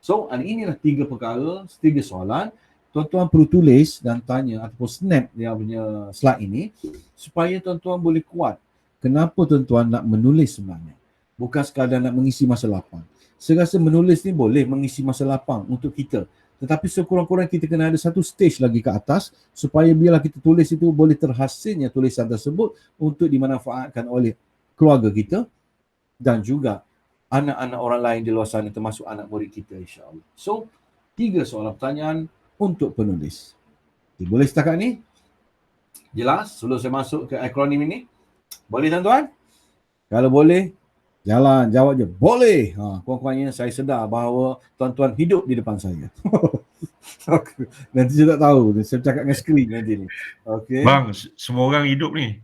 So inilah 3 perkara, 3 soalan. Tuan-tuan perlu tulis dan tanya ataupun snap dia punya slide ini supaya tuan-tuan boleh kuat. Kenapa tuan-tuan nak menulis sebenarnya? Bukan sekadar nak mengisi masa lapang. Saya rasa menulis ni boleh mengisi masa lapang untuk kita. Tetapi sekurang-kurang kita kena ada satu stage lagi ke atas supaya bila kita tulis itu boleh terhasilnya tulisan tersebut untuk dimanfaatkan oleh keluarga kita dan juga anak-anak orang lain di luar sana termasuk anak murid kita insya-Allah. So, 3 soalan pertanyaan untuk penulis. Boleh setakat ni? Jelas sebelum saya masuk ke akronim ini? Boleh tuan-tuan? Kalau boleh, jalan, jawab je. Boleh. Kurang-kurangnya saya sedar bahawa tuan-tuan hidup di depan saya. Nanti saya tak tahu. Saya cakap dengan skrin nanti ni. Okay. Bang, semua orang hidup ni.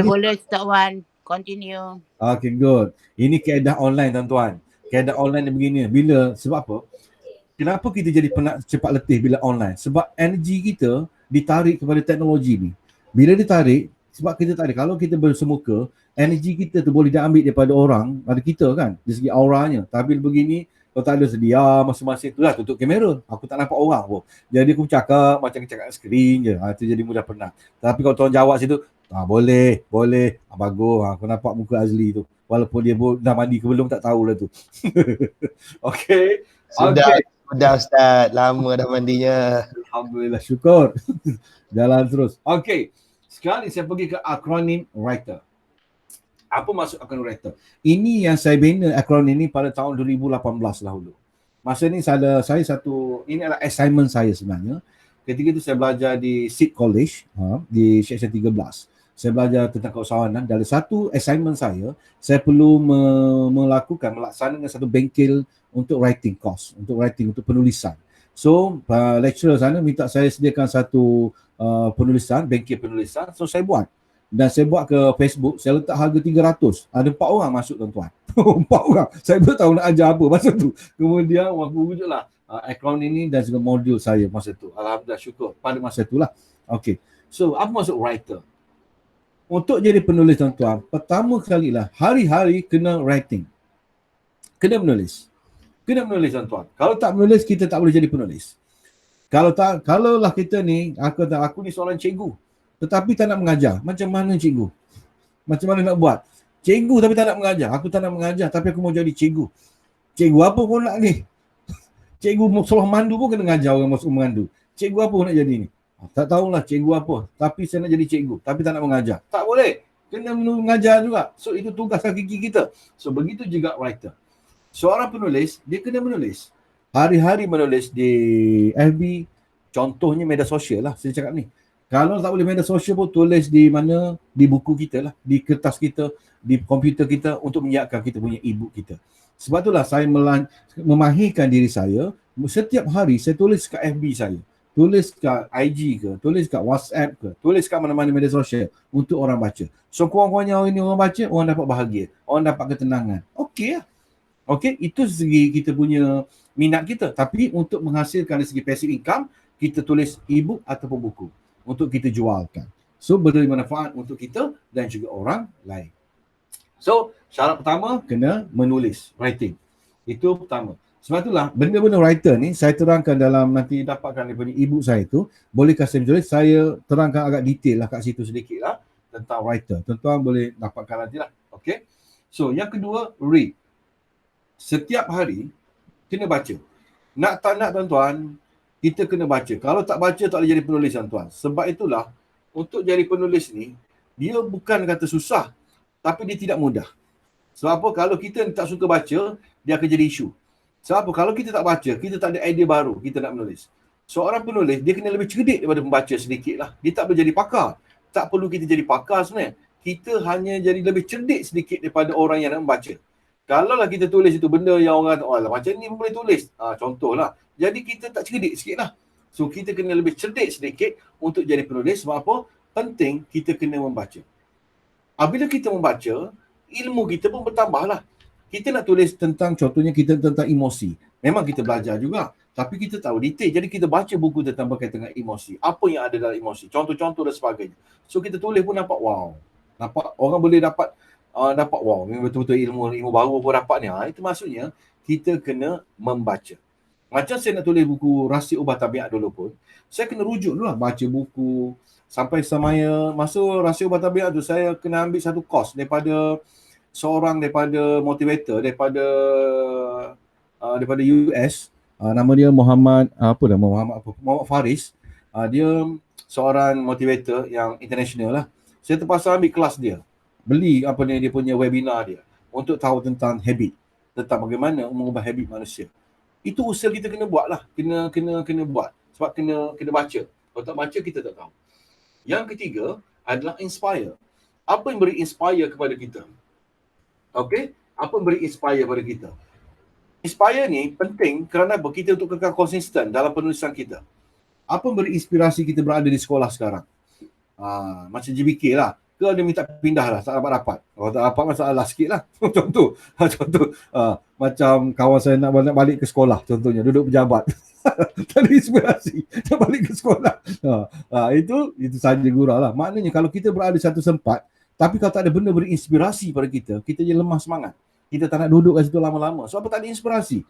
Boleh Ustaz Wan. Continue. Okay, good. Ini kaedah online tuan-tuan. Kaedah online ni begini. Sebab apa? Kenapa kita jadi penat cepat letih bila online? Sebab energi kita ditarik kepada teknologi ni. Bila ditarik, sebab kita tak ada, kalau kita bersemuka, energi kita tu boleh diambil daripada orang, ada kita kan, dari segi auranya. Tapi begini, kalau tak ada sedia masing-masing tu lah, tutup kamera. Aku tak nampak orang pun. Jadi aku cakap macam cakap skrin je. Itu jadi mudah penat. Tapi kalau tuan jawab situ, boleh. Bagus. Aku nampak muka Azli tu. Walaupun dia pun dah mandi ke belum tak tahulah tu. Okay. Sudah Ustaz, lama dah mandinya. Alhamdulillah, syukur. Jalan terus. Okay. Sekarang ni saya pergi ke acronym writer. Apa maksud acronym writer? Ini yang saya bina acronym ni pada tahun 2018 dahulu. Masa ni ini adalah assignment saya sebenarnya. Ketika itu saya belajar di Seed College, di Section 13. Saya belajar tentang keusahawanan. Dari satu assignment saya perlu melaksanakan satu bengkel untuk writing course, untuk penulisan. So, lecturer sana minta saya sediakan satu penulisan, bengkel penulisan. So, saya buat. Dan saya buat ke Facebook, saya letak harga 300. Ada 4 orang masuk tuan-tuan. 4 orang. Saya belum tahu nak ajar apa masa tu. Kemudian, aku wujudlah acronym ini dan juga modul saya masa tu. Alhamdulillah, syukur pada masa itulah. Okay. So, apa maksud writer? Untuk jadi penulis tuan-tuan, pertama kali lah, hari-hari kena writing. Kena menulis. Kena menulis tuan-tuan. Kalau tak menulis, kita tak boleh jadi penulis. Kalaulah kita ni, aku ni seorang cikgu, tetapi tak nak mengajar. Macam mana cikgu? Macam mana nak buat? Cikgu tapi tak nak mengajar. Aku tak nak mengajar, tapi aku mau jadi cikgu. Cikgu apa pun nak ni? Cikgu suruh mandu pun kena mengajar orang masuk mandu. Cikgu apa pun nak jadi ni? Tak tahulah cikgu apa. Tapi saya nak jadi cikgu, tapi tak nak mengajar. Tak boleh. Kena mengajar juga. So, itu tugas hakiki kita. So, begitu juga writer. Seorang penulis, dia kena menulis. Hari-hari menulis di FB, contohnya media sosial lah, saya cakap ni. Kalau tak boleh media sosial pun, tulis di mana, di buku kita lah, di kertas kita, di komputer kita untuk menyiapkan kita punya e-book kita. Sebab itulah saya memahirkan diri saya, setiap hari saya tulis kat FB saya, tulis kat IG ke, tulis kat WhatsApp ke, tulis kat mana-mana media sosial untuk orang baca. So kurang-kurangnya orang ini orang baca, orang dapat bahagia, orang dapat ketenangan. Okey lah. Okey, itu segi kita punya minat kita. Tapi untuk menghasilkan dari segi passive income, kita tulis e-book ataupun buku untuk kita jualkan. So beri manfaat untuk kita dan juga orang lain. So syarat pertama kena menulis, writing. Itu pertama. Sebab itulah benda-benda writer ni saya terangkan dalam nanti dapatkan daripada e-book saya tu. Bolehkah saya menulis? Saya terangkan agak detail lah kat situ sedikit lah tentang writer. Tuan-tuan boleh dapatkan nanti lah. Okay. So yang kedua, read. Setiap hari kena baca. Nak tak nak tuan-tuan, kita kena baca. Kalau tak baca tak boleh jadi penulis tuan-tuan. Sebab itulah untuk jadi penulis ni, dia bukan kata susah, tapi dia tidak mudah. Sebab apa? Kalau kita tak suka baca, dia akan jadi isu. Sebab apa? Kalau kita tak baca, kita tak ada idea baru, kita nak menulis. Seorang penulis, dia kena lebih cerdik daripada pembaca sedikit lah. Dia tak boleh jadi pakar. Tak perlu kita jadi pakar sebenarnya. Kita hanya jadi lebih cerdik sedikit daripada orang yang nak membaca. Kalau lah kita tulis itu benda yang orang kata, oh lah, macam ni pun boleh tulis. Contohlah. Jadi kita tak cerdik sikit lah. So kita kena lebih cerdik sedikit untuk jadi penulis. Sebab apa? Penting kita kena membaca. Apabila kita membaca, ilmu kita pun bertambah lah. Kita nak tulis tentang, contohnya kita tentang emosi. Memang kita belajar juga. Tapi kita tahu detail. Jadi kita baca buku tentang berkaitan dengan emosi. Apa yang ada dalam emosi. Contoh-contoh dan sebagainya. So kita tulis pun nampak wow. Nampak orang boleh dapat wow, betul-betul ilmu baru pun dapat ni. Itu maksudnya kita kena membaca. Macam saya nak tulis buku Rahsia Ubah Tabiat dulu pun, saya kena rujuk dulu lah baca buku. Sampai masa Rahsia Ubah Tabiat tu, saya kena ambil satu course daripada seorang motivator daripada US. Nama dia Muhammad Faris. Dia seorang motivator yang international lah. Saya terpaksa ambil kelas dia. Beli dia punya webinar dia untuk tahu tentang habit, tentang bagaimana mengubah habit manusia. Itu usaha kita kena buat lah. Kena buat. Sebab kena baca. Kalau tak baca, kita tak tahu. Yang ketiga adalah inspire. Apa yang beri inspire kepada kita? Okay? Apa yang beri inspire kepada kita? Inspire ni penting kerana kita untuk kekal konsisten dalam penulisan kita. Apa yang beri inspirasi kita berada di sekolah sekarang? Macam JBK lah. Ke dia minta pindah lah, tak dapat. Kalau tak dapat masalah sikit lah. Contoh. macam kawan saya nak balik ke sekolah contohnya, duduk pejabat. Tak ada inspirasi nak balik ke sekolah. Itu saja gurau lah. Maknanya kalau kita berada satu tempat, tapi kalau tak ada benda beri inspirasi pada kita, kita je lemah semangat. Kita tak nak duduk kat situ lama-lama. So apa tak ada inspirasi?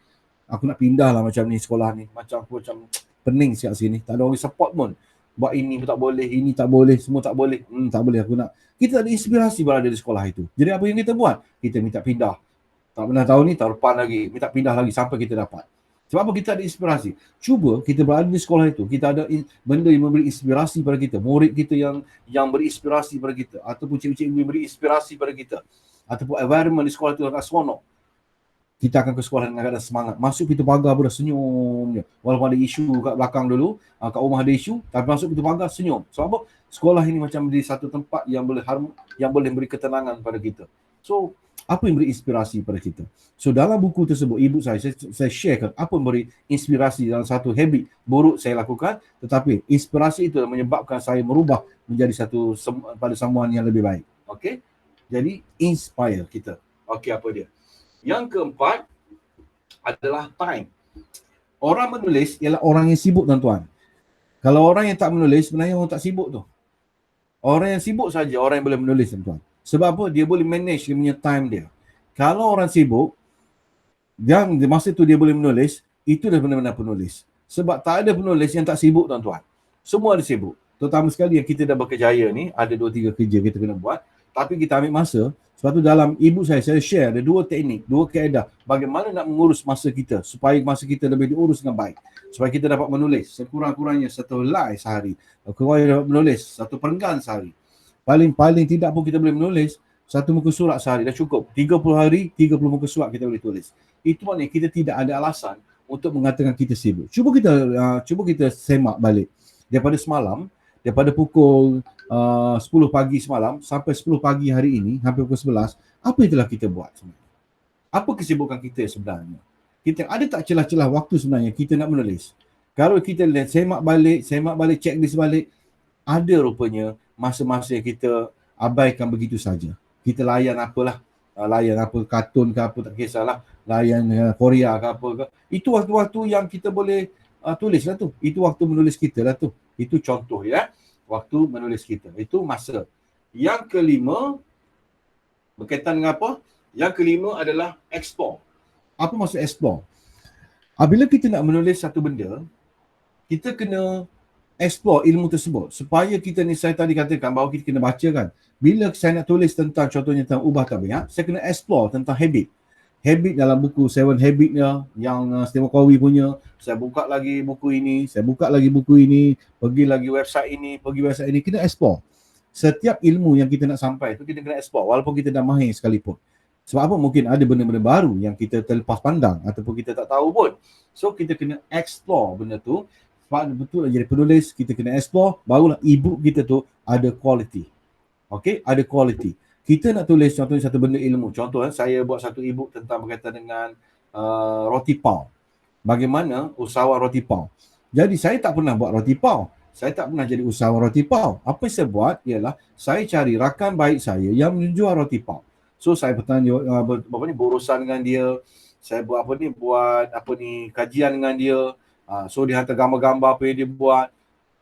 Aku nak pindah lah macam ni sekolah ni. Macam aku macam pening siap sini. Tak ada orang support pun. Buat ini tak boleh, ini tak boleh, semua tak boleh. Tak boleh aku nak. Kita tak ada inspirasi berada di sekolah itu. Jadi apa yang kita buat? Kita minta pindah. Tak pernah tahu ni, tahun depan lagi. Minta pindah lagi sampai kita dapat. Sebab apa? Kita ada inspirasi. Cuba kita berada di sekolah itu. Kita ada benda yang memberi inspirasi pada kita. Murid kita yang beri inspirasi pada kita. Ataupun cikgu-cikgu yang beri inspirasi pada kita. Ataupun environment di sekolah itu agak seronok. Kita akan ke sekolah dengan keadaan semangat. Masuk pintu pagar pun dah senyum je. Walaupun ada isu kat belakang dulu, kat rumah ada isu, tapi masuk pintu pagar senyum. Sebab apa? Sekolah ini macam di satu tempat yang boleh beri ketenangan pada kita. So, apa yang beri inspirasi pada kita? So, dalam buku tersebut, ibu saya sharekan apa yang beri inspirasi dalam satu habit buruk saya lakukan, tetapi inspirasi itu menyebabkan saya merubah menjadi pada someone yang lebih baik. Okay? Jadi, inspire kita. Okay, apa dia? Yang keempat adalah time. Orang menulis ialah orang yang sibuk, tuan-tuan. Kalau orang yang tak menulis, sebenarnya orang tak sibuk tu. Orang yang sibuk saja orang yang boleh menulis, tuan-tuan. Sebab apa? Dia boleh manage dia punya time dia. Kalau orang sibuk, yang di masa tu dia boleh menulis, itu dah benar-benar penulis. Sebab tak ada penulis yang tak sibuk, tuan-tuan. Semua ada sibuk. Terutama sekali yang kita dah berkejaya ni, ada 2-3 kerja kita kena buat. Tapi kita ambil masa. Sebab tu dalam ibu saya share ada 2 teknik, 2 kaedah bagaimana nak mengurus masa kita supaya masa kita lebih diurus dengan baik. Supaya kita dapat menulis sekurang-kurangnya 1 line sehari. Kurang-kurangnya dapat menulis 1 perenggan sehari. Paling tidak pun kita boleh menulis 1 muka surat sehari, dah cukup. 30 hari, 30 muka surat kita boleh tulis. Itu maknanya kita tidak ada alasan untuk mengatakan kita sibuk. Cuba kita semak balik. Daripada semalam, daripada pukul 10 pagi semalam sampai 10 pagi hari ini, hampir pukul 11, apa yang telah kita buat sebenarnya? Apa kesibukan kita sebenarnya? Kita ada tak celah-celah waktu sebenarnya kita nak menulis? Kalau kita semak balik, checklist balik, ada rupanya masa-masa yang kita abaikan begitu saja. Kita layan apalah, layan apa kartun ke apa, tak kisahlah, layan Korea ke apa ke. Itu waktu-waktu yang kita boleh tulis lah tu. Itu waktu menulis kita lah tu. Itu contoh ya. Waktu menulis kita. Itu masa. Yang kelima, berkaitan dengan apa? Yang kelima adalah explore. Apa maksud explore? Apabila kita nak menulis satu benda, kita kena explore ilmu tersebut. Supaya kita ni, saya tadi katakan bahawa kita kena baca kan. Bila saya nak tulis tentang, contohnya tentang ubah tabiat, saya kena explore tentang habit. Habit dalam buku 7 Habit-nya yang Stephen Covey punya. Saya buka lagi buku ini, pergi lagi website ini, kena explore. Setiap ilmu yang kita nak sampai tu kita kena explore walaupun kita dah mahir sekalipun. Sebab apa? Mungkin ada benda-benda baru yang kita terlepas pandang ataupun kita tak tahu pun. So kita kena explore benda tu. Sebab betul jadi penulis, kita kena explore, barulah e-book kita tu ada quality. Okay, ada quality. Kita nak tulis contohnya satu benda ilmu. Contoh saya buat satu e-book tentang berkaitan dengan roti pau. Bagaimana usahawan roti pau. Jadi saya tak pernah buat roti pau. Saya tak pernah jadi usahawan roti pau. Apa yang saya buat ialah saya cari rakan baik saya yang menjual roti pau. So saya bertanya berurusan dengan dia. Saya buat kajian dengan dia. So dia hantar gambar-gambar apa yang dia buat.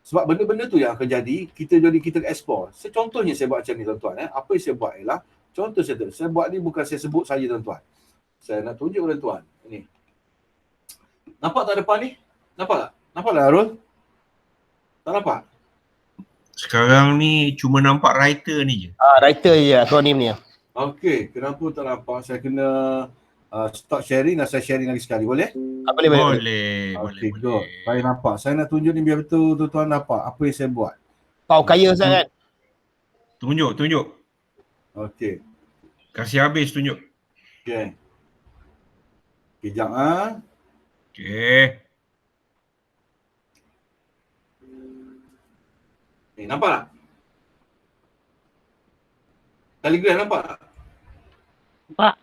Sebab benda-benda tu yang akan jadi, kita explore. Contohnya saya buat macam ni tuan-tuan. Apa yang saya buat ialah, contoh saya buat ni bukan saya sebut saja tuan-tuan. Saya nak tunjuk tuan-tuan. Ini. Nampak tak depan ni? Nampak tak? Nampak tak Arul? Tak nampak? Sekarang ni cuma nampak writer ni je. Writer je akronim ni. Okey, kenapa tak nampak? Saya kena stop sharing dan saya sharing lagi sekali. Boleh? Boleh. Okey, good. Saya nampak. Saya nak tunjuk ni biar betul tuan-tuan nampak apa yang saya buat. Pau kaya sangat. Tunjuk. Okey. Kasih habis tunjuk. Okey. Kejap Okey. Nampak tak? Telegram nampak tak? Nampak.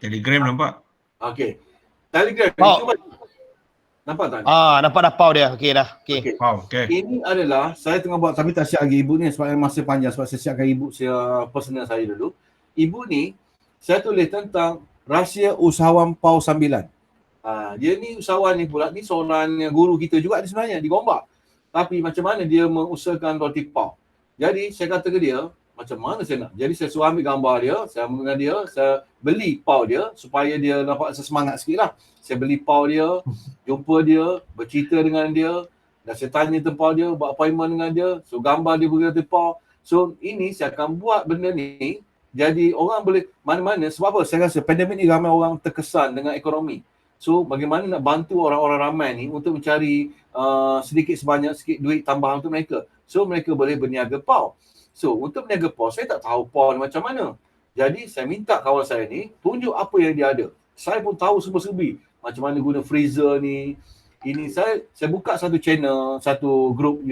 Telegram nampak. Okey. Telegram cuba. Nampak tak? Nampak dah pau dia. Okey dah. Okey. Okey. Ini adalah saya tengah buat tapi tak siap lagi ibu ni sebab masa panjang sebab saya siapkan ibu saya personal saya dulu. Ibu ni saya tulis tentang rahsia usahawan PAU 9. Dia ni usahawan ni pula ni seorang guru kita juga ni sebenarnya di Gombak. Tapi macam mana dia mengusahakan roti PAU. Jadi saya kata ke dia, macam mana saya nak? Jadi saya suruh ambil gambar dia, saya ambil dengan dia, saya beli PAU dia supaya dia nampak semangat sikit lah. Saya beli PAU dia, jumpa dia, bercerita dengan dia, dan saya tanya tempat dia, buat appointment dengan dia, so gambar dia beri roti PAU. So ini saya akan buat benda ni, jadi orang boleh mana-mana, sebab apa? Saya rasa pandemik ni ramai orang terkesan dengan ekonomi. So bagaimana nak bantu orang-orang ramai ni untuk mencari sedikit sebanyak sikit duit tambahan untuk mereka. So mereka boleh berniaga PAU. So untuk berniaga PAU, saya tak tahu PAU ni macam mana. Jadi saya minta kawan saya ni tunjuk apa yang dia ada. Saya pun tahu serba-serbi macam mana guna freezer ni. Ini saya buka satu channel, satu grup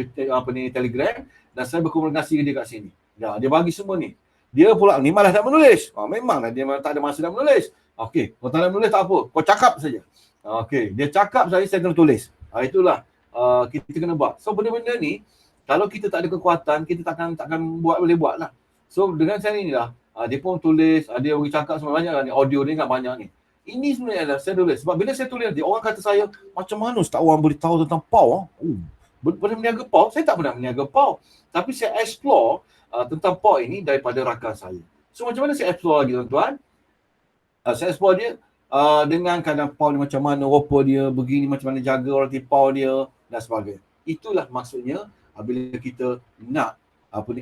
Telegram, dan saya berkomunikasi dengan dia kat sini. Ya, dia bagi semua ni. Dia pula ni malas nak menulis. Memanglah dia tak ada masa nak menulis. Okey, kau tak nak menulis tak apa. Kau cakap saja. Okey, dia cakap saya kena tulis. Itulah kita kena buat. So benda-benda ni kalau kita tak ada kekuatan, kita takkan boleh buat lah. So dengan saya ni lah, dia pun tulis, dia bagi cakap semua banyak lah ni, audio dia kan banyak ni. Ini sebenarnya adalah saya tulis. Sebab bila saya tulis nanti, orang kata saya, macam mana Ustaz Wan boleh tahu tentang PAU? Pernah berniaga PAU? Saya tak pernah berniaga PAU. Tapi saya explore tentang PAU ini daripada rakan saya. So macam mana saya explore lagi tuan-tuan? Saya explore dia dengan keadaan PAU ni macam mana, rupa dia, begini macam mana jaga roti PAU dia dan sebagainya. Itulah maksudnya bila kita nak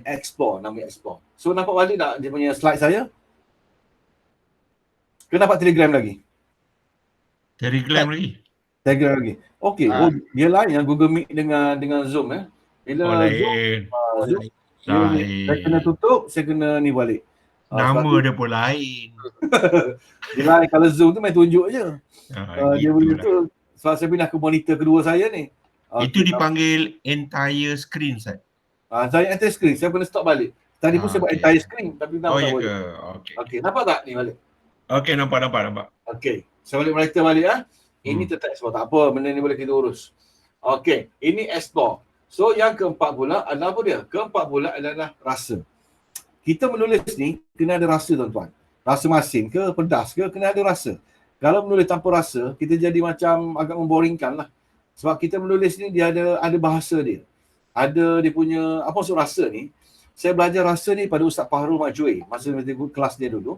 explore, namanya explore. So nampak balik tak dia punya slide saya? Kena nampak Telegram lagi? Telegram lagi. Telegram lagi. Okey, dia lain yang Google Meet dengan Zoom Bila lain. Zoom, saya kena tutup, saya kena ni balik. Nama dia pun lain. Dia lain, kalau Zoom tu main tunjuk je. Dia boleh Lah. tu. Sebab saya pindah ke monitor kedua saya ni. Itu dipanggil entire screen, Ustaz. Saya entire screen, saya kena stop balik. Tadi pun saya buat entire screen tapi nampak tak boleh. Okey, nampak tak ni balik? Okey, nampak. Okey, saya balik monitor balik Ini tetap explore, tak apa, benda ni boleh kita urus. Okey, ini explore. So yang keempat pula adalah apa dia? Keempat pula adalah rasa. Kita menulis ni kena ada rasa tuan-tuan. Rasa masin ke, pedas ke, kena ada rasa. Kalau menulis tanpa rasa, kita jadi macam agak memboringkan lah. Sebab kita menulis ni dia ada bahasa dia. Ada dia punya, apa maksud rasa ni? Saya belajar rasa ni pada Ustaz Fahrul Majui masa kelas dia dulu.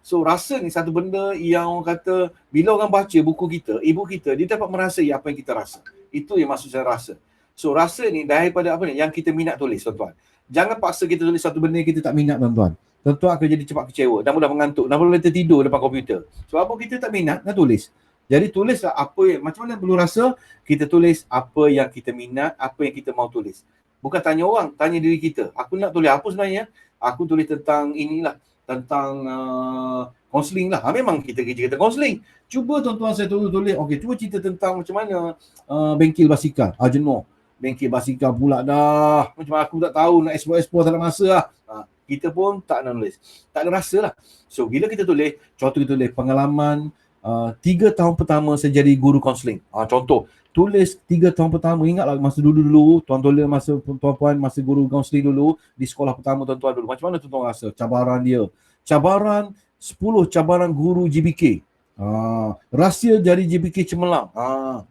So rasa ni satu benda yang orang kata bila orang baca buku kita, ibu kita, dia dapat merasai apa yang kita rasa. Itu yang maksud saya rasa. So rasa ni daripada apa ni yang kita minat tulis tuan-tuan. Jangan paksa kita tulis satu benda yang kita tak minat tuan-tuan. Tuan-tuan akan jadi cepat kecewa dan mudah mengantuk dan mudah tertidur depan komputer. Sebab apa kita tak minat nak tulis. Jadi tulislah apa yang macam mana perlu rasa, kita tulis apa yang kita minat, apa yang kita mau tulis. Bukan tanya orang, tanya diri kita. Aku nak tulis apa sebenarnya? Aku tulis tentang inilah, tentang counselling lah. Memang kita kerja counselling. Cuba tuan-tuan saya tulis, okey, cuba cerita tentang macam mana bengkel basikal. Jenuh. Bengkel basikal pula dah. Macam aku tak tahu nak explore tak ada masa lah. Kita pun tak nak tulis. Tak ada rasa lah. So bila kita tulis, contoh kita tulis pengalaman 3 tahun pertama saya jadi guru counselling. Contoh, tulis 3 tahun pertama. Ingatlah masa dulu tuan-tuan masa tuan-puan masa guru counselling dulu di sekolah pertama tuan-tuan dulu. Macam mana tuan-tuan rasa cabaran dia? Cabaran 10 cabaran guru GBK. Rahsia jadi GBK cemerlang.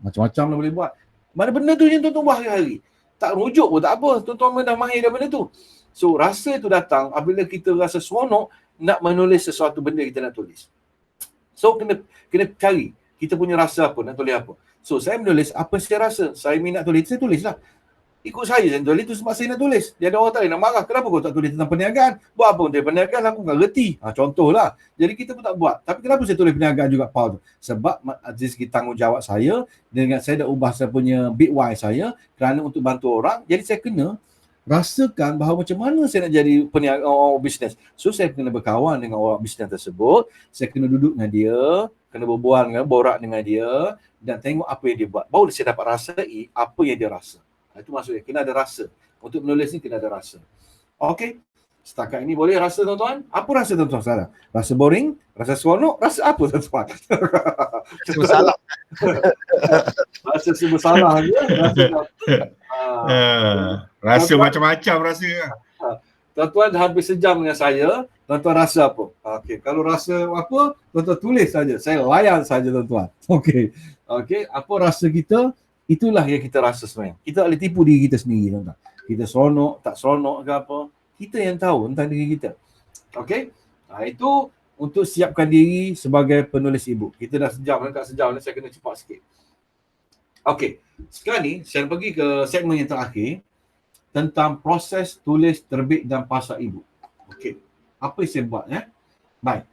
Macam-macam lah boleh buat. Mana benda tu yang tuan-tuan buat hari-hari. Tak rujuk pun tak apa. Tuan-tuan dah mahir dah benda tu. So rasa tu datang apabila kita rasa seronok nak menulis sesuatu benda kita nak tulis. So kena cari kita punya rasa apa, nak tulis apa. So saya menulis apa saya rasa. Saya minat tulis, saya tulislah. Ikut saya tulis tu sebab saya nak tulis. Dia ada orang tak nak marah. Kenapa kau tak tulis tentang perniagaan? Buat apa untuk perniagaan? Aku tak reti. Contohlah. Jadi kita pun tak buat. Tapi kenapa saya tulis perniagaan juga PAU tu? Sebab dari segi tanggungjawab saya, dengan saya dah ubah saya punya big why saya kerana untuk bantu orang. Jadi saya kena rasakan bahawa macam mana saya nak jadi peniaga orang bisnes. So saya kena berkawan dengan orang bisnes tersebut, saya kena duduk dengan dia, kena berbual dengan, borak dengan dia dan tengok apa yang dia buat. Baru saya dapat rasai apa yang dia rasa. Itu maksudnya kena ada rasa. Untuk menulis ni kena ada rasa. Okey. Setakat ini boleh rasa tuan-tuan? Apa rasa tuan-tuan sekarang? Rasa boring? Rasa seronok? Rasa apa tuan-tuan? Semua salah. Rasa semua salah je. Rasa macam-macam rasa. Tuan-tuan dah hampir sejam dengan saya, tuan-tuan rasa apa? Okey, kalau rasa apa, tuan-tuan tulis saja. Saya layan saja tuan-tuan. Okey. Okey, apa rasa kita? Itulah yang kita rasa sebenarnya. Kita tak boleh tipu diri kita sendiri, tuan-tuan. Kita seronok, tak seronok ke apa. Kita yang tahu tentang diri kita. Okey? Itu untuk siapkan diri sebagai penulis e-book. Kita dah sejam, tak sejam ni saya kena cepat sikit. Okey, sekarang ni saya pergi ke segmen yang terakhir tentang proses tulis, terbit dan pasar e-book. Okey, apa yang saya buat Baik.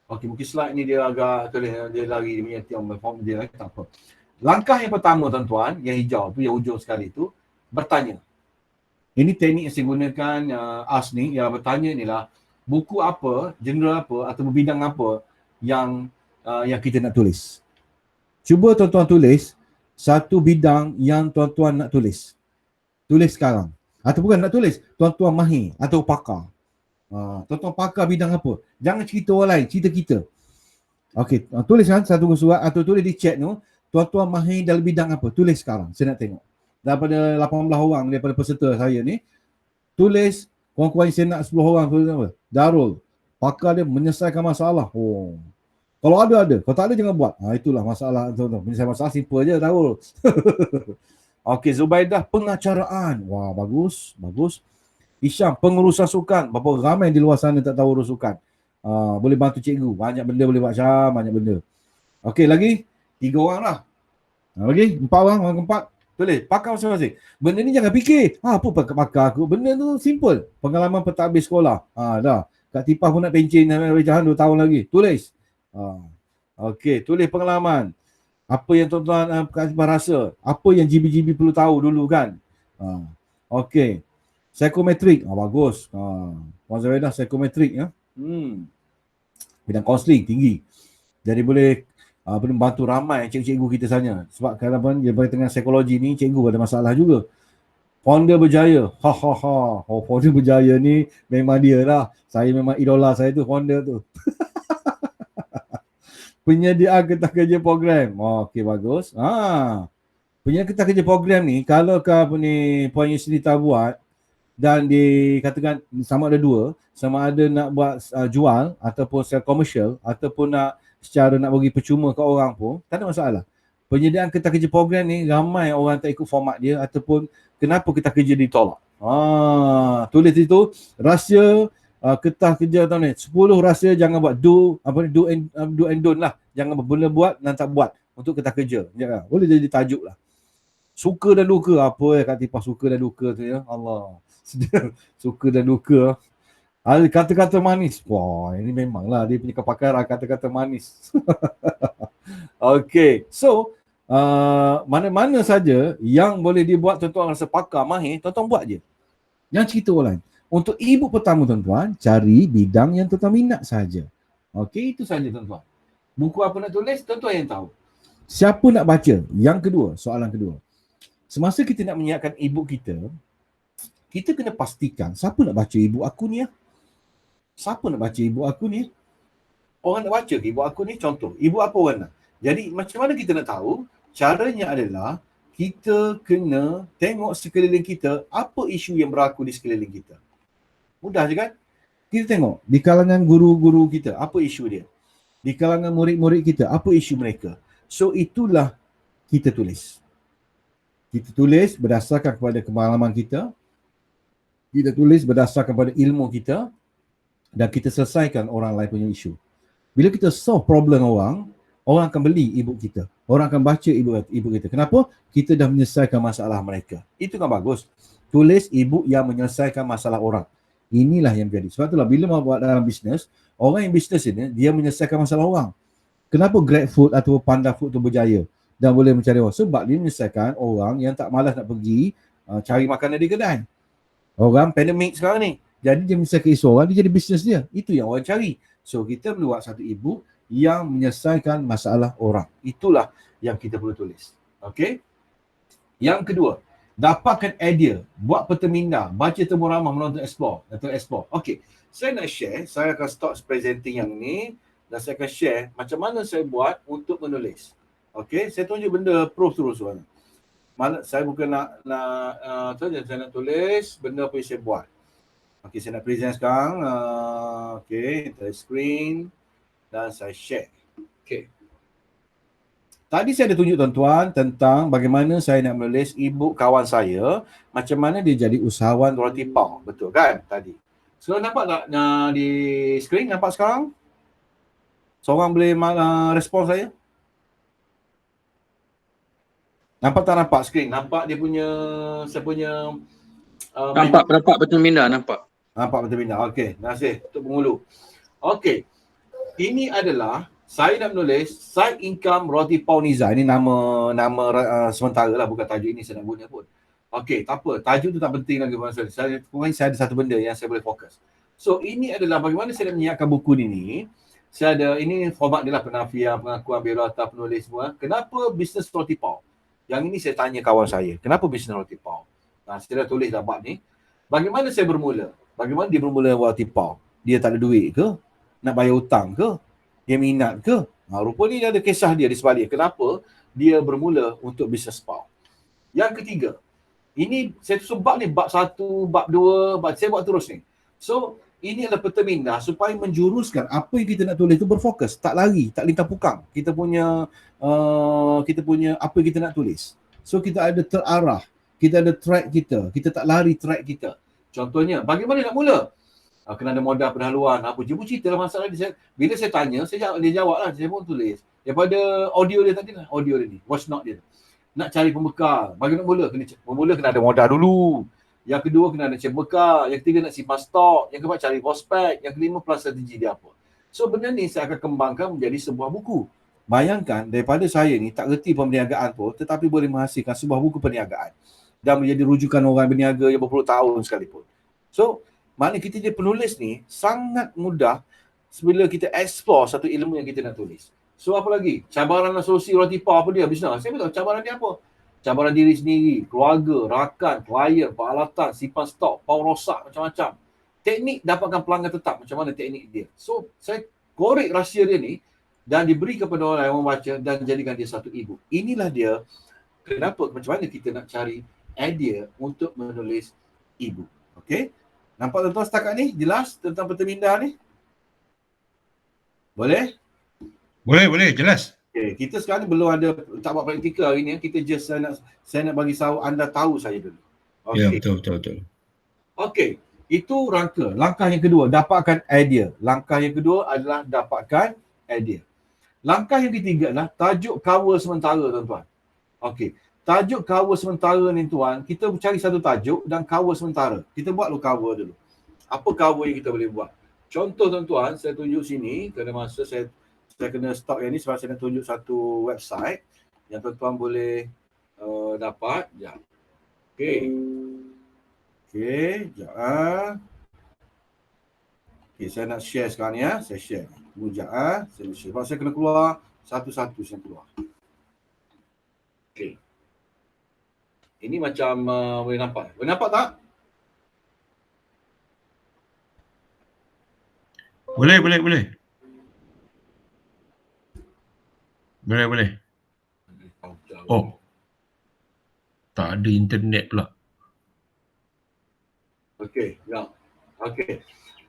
Okey, mungkin slide ni dia agak tulis, dia lari, dia punya tiang form dia lagi, tak apa. Langkah yang pertama tuan-tuan, yang hijau tu, yang ujung sekali tu, bertanya. Ini teknik yang saya gunakan AS ni, yang bertanya ni lah, buku apa, genre apa atau bidang apa yang kita nak tulis. Cuba tuan-tuan tulis satu bidang yang tuan-tuan nak tulis. Tulis sekarang. Atau bukan nak tulis, tuan-tuan mahir atau pakar. Tuan-tuan pakar bidang apa. Jangan cerita orang lain, cerita kita. Okey, tulis kan satu surat atau tulis di chat tu, tuan-tuan mahir dalam bidang apa. Tulis sekarang, saya nak tengok. Daripada 18 orang daripada peserta saya ni, tulis kurang-kurang saya nak 10 orang tulis apa? Darul. Pakar dia menyelesaikan masalah. Oh. Kalau ada. Kalau tak ada jangan buat. Itulah masalah tuan-tuan. Menyelesaikan masalah simple je Darul. Okey, Zubaidah pengacaraan. Wah, bagus. Isyam pengurusan sukan. Berapa ramai di luar sana tak tahu urus sukan. Boleh bantu cikgu. Banyak benda boleh buat Syam, banyak benda. Okey, lagi 3 orang lah. Lagi 4 orang keempat. Tulis, pakar masing-masing. Benda ni jangan fikir. Apa pakar aku? Benda tu simple. Pengalaman pentadbir sekolah. Dah. Kak Tipah pun nak pencin Jahan 2 tahun lagi. Tulis. Okey, tulis pengalaman. Apa yang tuan-tuan Kak Tipah rasa? Apa yang GB perlu tahu dulu kan? Okey. Psikometrik. Bagus. Puan Zawedah psikometrik ya. Bidang kaunseling tinggi. Jadi boleh bantu ramai cikgu-cikgu kita sana. Sebab kadang-kadang dia berkaitan dengan psikologi ni, cikgu ada masalah juga. Fonda Berjaya. Fonda Berjaya ni memang dia lah. Saya memang idola saya tu, Fonda tu. Penyediaan kertas kerja program. Okey, bagus. Penyediaan kertas kerja program ni, kalau Puan Yusrita buat dan dikatakan sama ada dua, sama ada nak buat jual ataupun secara komersial ataupun nak secara nak bagi percuma ke orang pun, tak ada masalah. Penyediaan kertas kerja program ni, ramai orang tak ikut format dia ataupun kenapa kertas kerja ditolak. Tulis itu, rahsia kertas kerja tahun ni, 10 rahsia jangan buat. Do and don't lah. Jangan boleh buat dan tak buat untuk kertas kerja. Ya, boleh jadi tajuk lah. Suka dan duka. Apa Kak Tipah suka dan duka tu ya? Allah. Suka dan duka. Kata-kata manis. Wah, ini memanglah dia punya kepakaran kata-kata manis. Okey. So, mana-mana saja yang boleh dibuat tuan-tuan rasa pakar, mahir, tuan-tuan buat je. Jangan cerita orang lain. Untuk e-book pertama tuan-tuan, cari bidang yang tuan-tuan minat saja. Okey, itu saja tuan-tuan. Buku apa nak tulis, tuan-tuan yang tahu. Siapa nak baca? Yang kedua, soalan kedua. Semasa kita nak menyiapkan e-book kita kena pastikan siapa nak baca e-book aku ni ya. Siapa nak baca e-book aku ni? Orang nak baca ke e-book aku ni? Contoh, e-book apa orang nak? Jadi macam mana kita nak tahu? Caranya adalah kita kena tengok sekeliling kita apa isu yang berlaku di sekeliling kita. Mudah je kan? Kita tengok di kalangan guru-guru kita apa isu dia. Di kalangan murid-murid kita apa isu mereka. So itulah kita tulis. Kita tulis berdasarkan kepada pengalaman kita. Kita tulis berdasarkan kepada ilmu kita. Dan kita selesaikan orang lain punya isu. Bila kita solve problem orang akan beli e-book kita. Orang akan baca e-book kita. Kenapa? Kita dah menyelesaikan masalah mereka. Itu kan bagus. Tulis e-book yang menyelesaikan masalah orang. Inilah yang jadi. Sebab itulah bila mau buat dalam bisnes, orang yang bisnes ini, dia menyelesaikan masalah orang. Kenapa GrabFood atau Panda Food tu berjaya dan boleh mencari orang? Sebab dia menyelesaikan orang yang tak malas nak pergi cari makanan di kedai. Orang pandemik sekarang ni. Jadi dia menyelesaikan isu orang, dia jadi bisnes dia. Itu yang orang cari. So kita perlu buat satu e-book yang menyelesaikan masalah orang. Itulah yang kita perlu tulis. Okey? Yang kedua, dapatkan idea, buat peta minda, baca temu ramah, menonton explore atau explore. Okey, saya nak share, saya akan stop presenting yang ni dan saya akan share macam mana saya buat untuk menulis. Okey, saya tunjuk benda proof terus tuan. Saya bukan nak saya nak tulis benda apa yang saya buat. Okey, saya nak present sekarang. Okey, entire screen dan saya share. Okey. Tadi saya ada tunjuk tuan-tuan tentang bagaimana saya nak menulis e-book kawan saya, macam mana dia jadi usahawan roti pau. Betul kan tadi? Sekarang nampak tak di screen? Nampak sekarang? Seorang boleh respon saya? Nampak tak nampak screen? Nampak dia punya, saya punya Nampak betul minda, nampak. Nampak betul bina. Okey, terima kasih untuk pengulu. Okey. Ini adalah saya nak menulis side income roti pau Niza. Ini nama sementara lah, bukan tajuk ini saya nak guna pun. Okey, tak apa. Tajuk tu tak penting lagi bagi saya. Saya ada satu benda yang saya boleh fokus. So, ini adalah bagaimana saya nak menyiapkan buku ini. Saya ada, ini format dia lah, penafian, pengakuan, biodata, penulis semua. Kenapa bisnes roti pau? Yang ini saya tanya kawan saya. Kenapa bisnes roti pau? Saya dah tulis dah bab ni. Bagaimana saya bermula? Bagaimana dia bermula roti pau? Dia tak ada duit ke? Nak bayar hutang ke? Dia minat ke? Rupanya dia ada kisah dia di sebalik. Kenapa dia bermula untuk bisnes pau? Yang ketiga, ini saya susun bab ni, bab 1, bab 2, saya buat terus ni. So, ini adalah peta minda supaya menjuruskan apa yang kita nak tulis itu berfokus, tak lari, tak lintang pukang. Kita punya apa yang kita nak tulis. So, kita ada terarah, kita ada track kita tak lari track kita. Contohnya, bagaimana nak mula? Kena ada modal pendahuluan, apa je pun cerita lah masalah dia. Bila saya tanya, dia jawab lah, saya pun tulis. Daripada audio dia tadi lah, audio dia ni, voice note dia. Nak cari pembekal, bagaimana mula? Mula kena ada modal dulu. Yang kedua kena ada cari bekal, yang ketiga nak simpan stok, yang keempat cari prospek, yang kelima plan strategi dia apa. So benda ni saya akan kembangkan menjadi sebuah buku. Bayangkan daripada saya ni tak reti perniagaan pun, tetapi boleh menghasilkan sebuah buku perniagaan dan menjadi rujukan orang berniaga yang berpuluh tahun sekalipun. So, maknanya kita jadi penulis ni sangat mudah bila kita explore satu ilmu yang kita nak tulis. So apa lagi? Cabaran dan solusi roti pau apa dia? Bisnes. Saya tahu cabaran dia apa? Cabaran diri sendiri, keluarga, rakan, klien, peralatan, simpan stok, pau rosak, macam-macam. Teknik dapatkan pelanggan tetap, macam mana teknik dia. So, saya korek rahsia dia ni dan diberi kepada orang yang membaca dan jadikan dia satu e-book. Inilah dia kenapa, macam mana kita nak cari idea untuk menulis e-book. Okey? Nampak tuan-tuan setakat ni? Jelas tentang peta minda ni? Boleh? Boleh, jelas. Okay, kita sekarang ni belum ada, tak buat praktikal hari ni. Kita just saya nak bagi tahu anda tahu saya dulu. Ya, Okay. betul. Okey, itu rangka. Langkah yang kedua, dapatkan idea. Langkah yang kedua adalah dapatkan idea. Langkah yang ketiga adalah tajuk cover sementara, tuan-tuan. Okey, tajuk cover sementara ni tuan, kita cari satu tajuk dan cover sementara. Kita buat dulu cover dulu. Apa cover yang kita boleh buat? Contoh tuan-tuan, saya tunjuk sini, kerana masa saya kena stop yang ni sebab saya nak tunjuk satu website yang tuan-tuan boleh dapat. Sekejap. Okey, sekejap. Okey, saya nak share sekarang ni ya. Saya share. Sekejap saya nak share. Sebab saya kena keluar satu-satu saya keluar. Okey. Ini macam boleh nampak. Boleh nampak tak? Boleh. Oh. Tak ada internet pula. Okey, ya. Okey.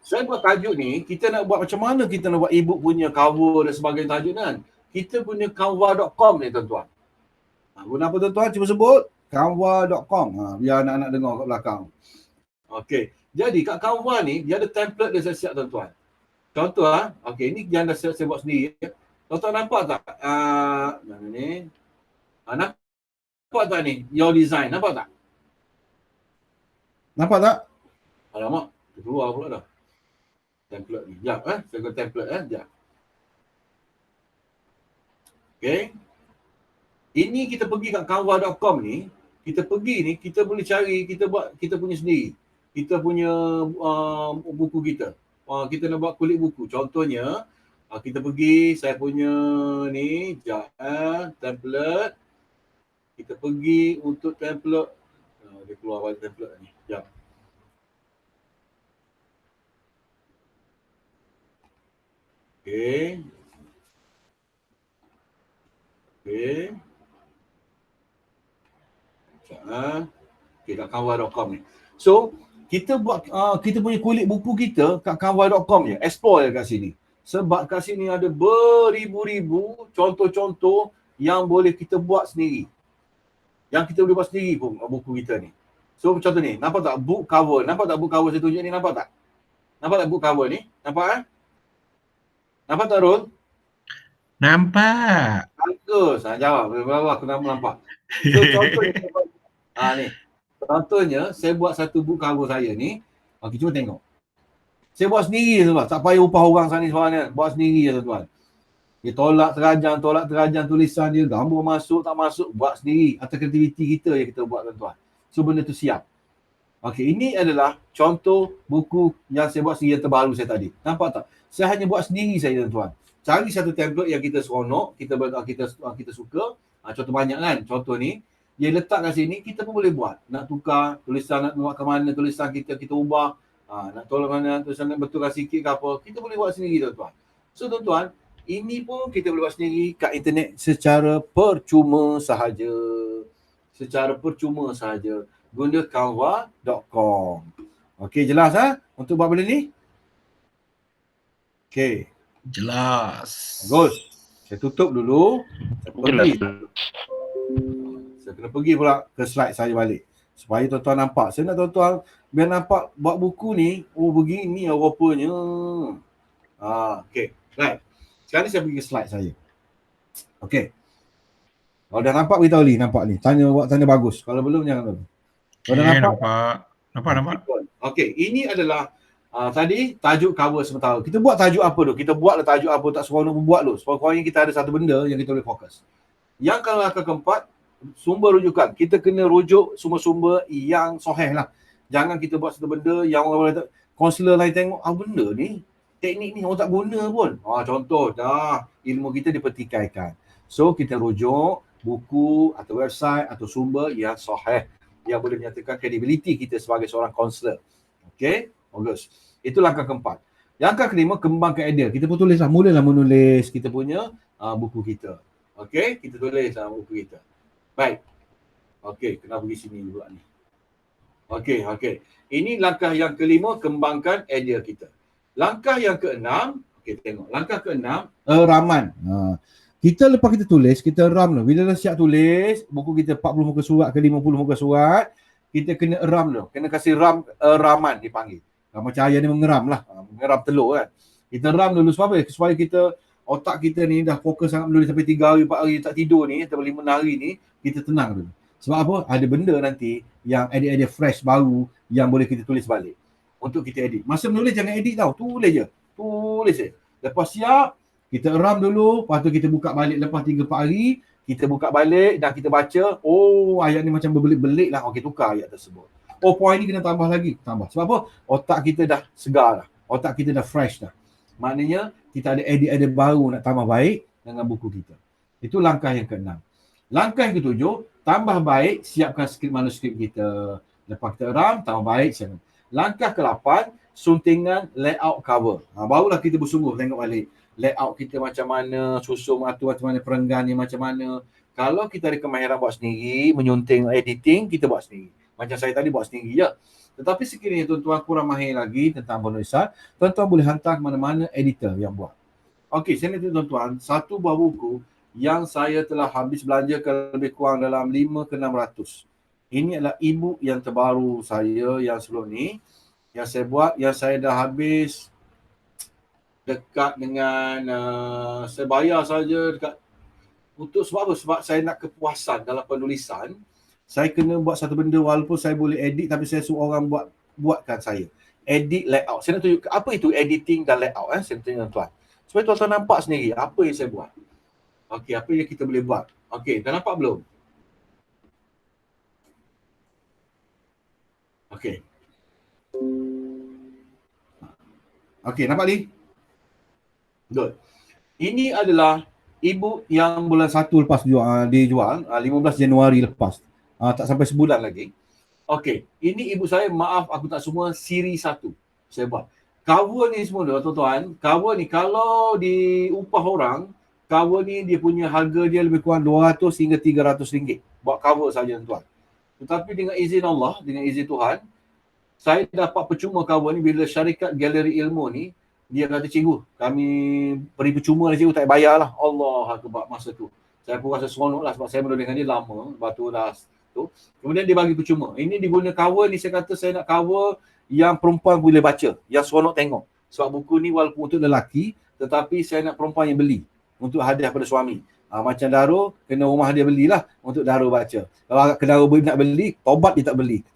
Saya buat tajuk ni, kita nak buat macam mana kita nak buat e-book punya cover dan sebagainya tajuk kan. Kita punya canva.com ni tuan-tuan. Guna apa tuan-tuan? Cuba sebut. Canva.com. Biar anak-anak dengar kat belakang. Okey. Jadi kat Canva ni, dia ada template dia saya siap tuan-tuan. Contoh okey, ni yang dah saya buat sendiri. Tuan-tuan nampak tak? Mana ni? Nampak tak ni? Your design. Nampak tak? Nampak tak? Alamak, keluar pula dah. Template ni. Sekejap saya guna template sekejap. Okey. Ini kita pergi kat canva.com ni, kita pergi ni, kita boleh cari, kita buat kita punya sendiri. Kita punya buku kita. Kita nak buat kulit buku. Contohnya, kita pergi, saya punya ni, template. Kita pergi untuk template. Dia keluar balik template ni. Sekejap. Okey. Okay, kat canva.com ni. So, kita buat kita punya kulit buku kita kat canva.com je, explore je kat sini. Sebab kat sini ada beribu-ribu contoh-contoh yang boleh kita buat sendiri. Yang kita boleh buat sendiri pun buku kita ni. So contoh ni, nampak tak book cover? Nampak tak book cover saya tunjuk ni, nampak tak? Nampak tak book cover ni? Nampak Nampak tak Rul? Nampak. Bagus. Jawab. Aku nampak. So contohnya ni. Contohnya saya buat satu book cover saya ni. Okey, cuba tengok. Saya buat sendiri tuan. Tak payah upah orang sana sebenarnya. Buat sendiri je tuan. Dia tolak terajang tulisan dia, gambar masuk tak masuk, buat sendiri. Atas kreativiti kita yang kita buat tuan. So benda tu siap. Okey, ini adalah contoh buku yang saya buat sendiri yang terbaru saya tadi. Nampak tak? Saya hanya buat sendiri saya tuan. Cari satu template yang kita seronok, kita suka. Contoh banyak kan? Contoh ni, dia letak kat sini, kita pun boleh buat. Nak tukar tulisan, nak buat ke mana tulisan kita ubah. Nak tolong mana tulisan nak betulkan sikit ke apa, kita boleh buat sendiri tuan-tuan. So tuan-tuan, ini pun kita boleh buat sendiri kat internet secara percuma sahaja. Guna canva.com. Okey, jelas untuk buat benda ni? Okey. Jelas. Bagus. Saya tutup dulu. Saya kena pergi pula ke slide saya balik. Supaya tuan-tuan nampak. Saya nak tuan-tuan biar nampak buat buku ni, begini rupanya. Okey. Right. Sekarang ni saya pergi ke slide saya. Okey. Kalau dah nampak, beritahu Li, nampak ni. Tanya bagus. Kalau belum, jangan dulu. Kalau dah nampak. Okey, ini adalah tadi tajuk cover sementara. Kita buat tajuk apa tu? Kita buatlah tajuk apa, tak seronok pun buat tu. Sekurang-kurangnya kita ada satu benda yang kita boleh fokus. Yang kalau langkah keempat, sumber rujukan. Kita kena rujuk sumber-sumber yang sahih lah. Jangan kita buat satu benda yang orang boleh konselor lain tengok, benda ni, teknik ni orang tak guna pun. Contoh, ilmu kita dipertikaikan. So, kita rujuk buku atau website atau sumber yang sahih, yang boleh menyatakan credibility kita sebagai seorang konselor. Okay, bagus. Itu langkah keempat. Langkah kelima, kembangkan idea. Kita pun tulislah, mulalah menulis kita punya buku kita. Okay, kita tulislah buku kita. Baik. Okay, kena pergi sini pula ni. Okay. Ini langkah yang kelima, kembangkan idea kita. Langkah yang keenam, okay, tengok. Langkah keenam, raman. Kita lepas kita tulis, kita ram dulu. Bila dah siap tulis, buku kita 40 muka surat ke 50 muka surat, kita kena ram dulu. Kena kasih raman dipanggil. Macam ayah ni mengeram lah. Mengeram telur kan. Kita ram dulu sebab apa? Supaya kita, otak kita ni dah fokus sangat dulu sampai 3 hari, 4 hari tak tidur ni, atau 5 hari ni, kita tenang dulu. Sebab apa? Ada benda nanti yang edit-edit fresh baru yang boleh kita tulis balik. Untuk kita edit. Masa menulis jangan edit tau. Tulis je. Lepas siap, kita ram dulu, lepas tu kita buka balik lepas 3-4 hari, kita buka balik dan kita baca, ayat ni macam berbelit-belit lah, okey, tukar ayat tersebut. Poin ni kena tambah lagi, tambah. Sebab apa? Otak kita dah segar dah, otak kita dah fresh dah. Maknanya, kita ada edit-edit baru nak tambah baik dengan buku kita. Itu langkah yang ke-6. Langkah yang ke-7, tambah baik, siapkan manuskrip kita. Lepas kita ram, tambah baik, siapkan. Langkah ke-8, suntingan layout cover. Barulah kita bersungguh tengok balik. Layout kita macam mana, susun macam mana, perenggannya macam mana. Kalau kita ada kemahiran buat sendiri, menyunting editing, kita buat sendiri. Macam saya tadi buat sendiri je. Tetapi sekiranya tuan-tuan kurang mahir lagi tentang penulisan, tuan-tuan boleh hantar ke mana-mana editor yang buat. Okey, saya nak tuan-tuan, satu buah buku yang saya telah habis belanjakan lebih kurang dalam 5 ke 600. Ini adalah e-book yang terbaru saya yang sebelum ni. Yang saya buat, yang saya dah habis dekat dengan saya bayar saja dekat untuk sebab apa? Sebab saya nak kepuasan dalam penulisan. Saya kena buat satu benda walaupun saya boleh edit tapi saya suruh orang buatkan saya. Edit layout. Saya nak tunjuk apa itu editing dan layout saya nak tunjuk tuan. Supaya tuan-tuan nampak sendiri apa yang saya buat. Okey, apa yang kita boleh buat. Okey, dah nampak belum? Okey. Okey, nampak ni? Good. Ini adalah e-book yang bulan 1 lepas dijual, 15 Januari lepas. Tak sampai sebulan lagi. Okey, ini e-book saya, maaf aku tak semua, siri 1 saya buat. Cover ni semua tuan-tuan, cover ni kalau diupah orang, cover ni dia punya harga dia lebih kurang 200 hingga 300 ringgit buat cover saja tuan-tuan. Tetapi dengan izin Allah, dengan izin Tuhan, saya dapat percuma cover ni bila syarikat Galeri Ilmu ni, dia kata, cikgu, kami beri percuma lah cikgu, tak bayar lah. Allah Akbar masa tu. Saya pun rasa seronok lah sebab saya menulis dengan dia lama. Lepas tu dah tu. Kemudian dia bagi percuma. Ini diguna cover ni, saya kata saya nak cover yang perempuan boleh baca, yang seronok tengok. Sebab buku ni walaupun untuk lelaki, tetapi saya nak perempuan yang beli untuk hadiah pada suami. Macam Daro, kena rumah dia belilah untuk Daro baca. Kalau agak Daro nak beli, tobat dia tak beli.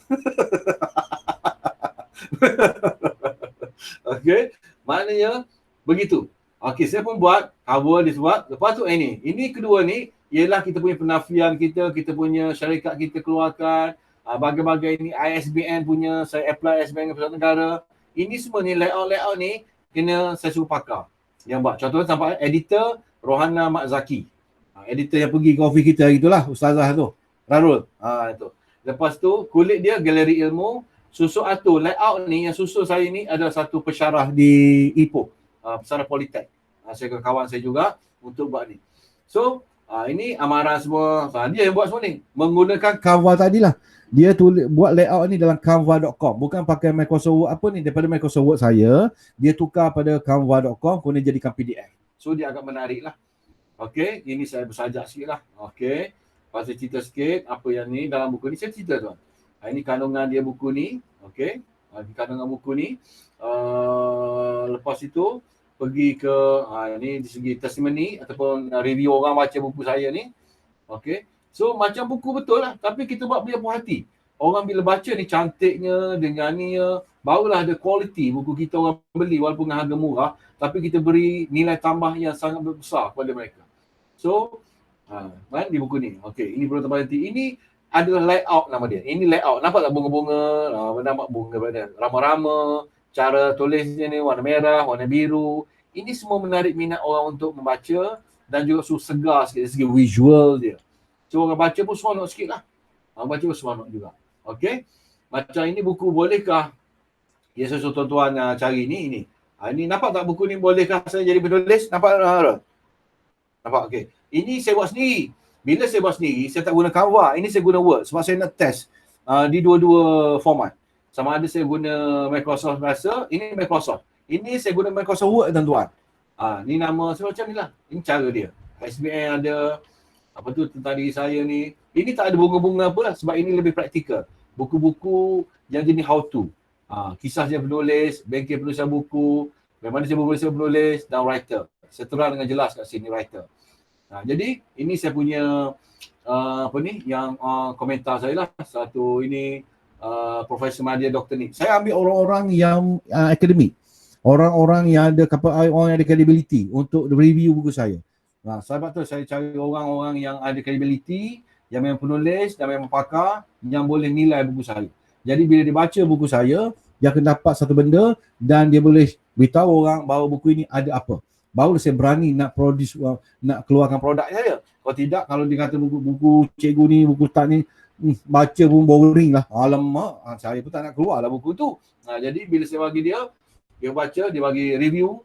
Okey, maknanya begitu. Okey, saya pun buat cover dia buat. Lepas tu ini kedua ni ialah kita punya penafian kita punya syarikat kita keluarkan, bagai-bagai ni ISBN punya, saya apply ISBN Pusat Negara. Ini semua ni layout ni kena saya suruh pakar yang buat. Contohnya sampai editor Rohana Mak Zaki. Editor yang pergi coffee kita gitulah, ustazah tu. Rarul. Itu. Lepas tu kulit dia Galeri Ilmu. Susul atur layout ni, yang susul saya ni adalah satu pesyarah di Ipoh, pesyarah Politek. Saya ke kawan saya juga untuk buat ni. So, ini amaran semua. Dia yang buat semua ni. Menggunakan Canva tadilah. Dia buat layout ni dalam canva.com. Bukan pakai Microsoft Word apa ni. Daripada Microsoft Word saya, dia tukar pada canva.com, kemudian jadikan PDF. So, dia agak menarik lah. Okey, ini saya bersajak sikit lah. Okey, lepas saya cerita sikit apa yang ni dalam buku ni. Saya cerita tuan. Ini kandungan dia buku ni. Okey, kandungan buku ni. Lepas itu pergi ke ini di segi testimoni ataupun review orang baca buku saya ni. Okey, so macam buku betul lah, tapi kita buat biar puas hati. Orang bila baca ni cantiknya, dengannya, barulah ada quality buku kita orang beli walaupun dengan harga murah, tapi kita beri nilai tambah yang sangat besar kepada mereka. So di buku ni. Okey, ini perlu tambah hati. Ini adalah layout nama dia. Ini layout. Nampak tak bunga-bunga? Nampak bunga pada rama-rama. Cara tulisnya ni warna merah, warna biru. Ini semua menarik minat orang untuk membaca dan juga segar sikit dari segi visual dia. So orang baca pun seronok sikit lah. Orang baca pun seronok juga. Okey. Macam ini buku bolehkah? Ya, saya suruh tuan-tuan cari ni. Ini nampak tak buku ni bolehkah saya jadi penulis? Nampak tak? Nampak? Okey. Ini saya buat sendiri. Bila saya buat sendiri, saya tak guna Canva. Ini saya guna Word sebab saya nak test di dua-dua format. Sama ada saya guna Microsoft biasa, ini Microsoft. Ini saya guna Microsoft Word tuan-tuan. Ni nama saya macam ni lah. Ini cara dia. SBN ada, apa tu tentang diri saya ni. Ini tak ada bunga-bunga apa lah sebab ini lebih praktikal. Buku-buku yang jenis how to. Kisah saya penulis, bengkel penulisan buku, bagaimana saya penulis dan writer. Saya terang dengan jelas kat sini writer. Jadi ini saya punya yang komentar saya lah. Satu ini Profesor Madia Dr. Ni. Saya ambil orang-orang yang akademik. Orang-orang yang ada orang yang ada credibility untuk review buku saya. Sebab tu saya cari orang-orang yang ada credibility, yang memang penulis dan memang pakar, yang boleh nilai buku saya. Jadi bila dia baca buku saya, dia akan dapat satu benda dan dia boleh beritahu orang bahawa buku ini ada apa. Baru saya berani nak nak keluarkan produk saya. Kalau tidak, kalau dia kata buku cikgu ni, buku tak ni, baca pun boring lah. Alamak, saya pun tak nak keluar lah buku tu. Jadi bila saya bagi dia baca, dia bagi review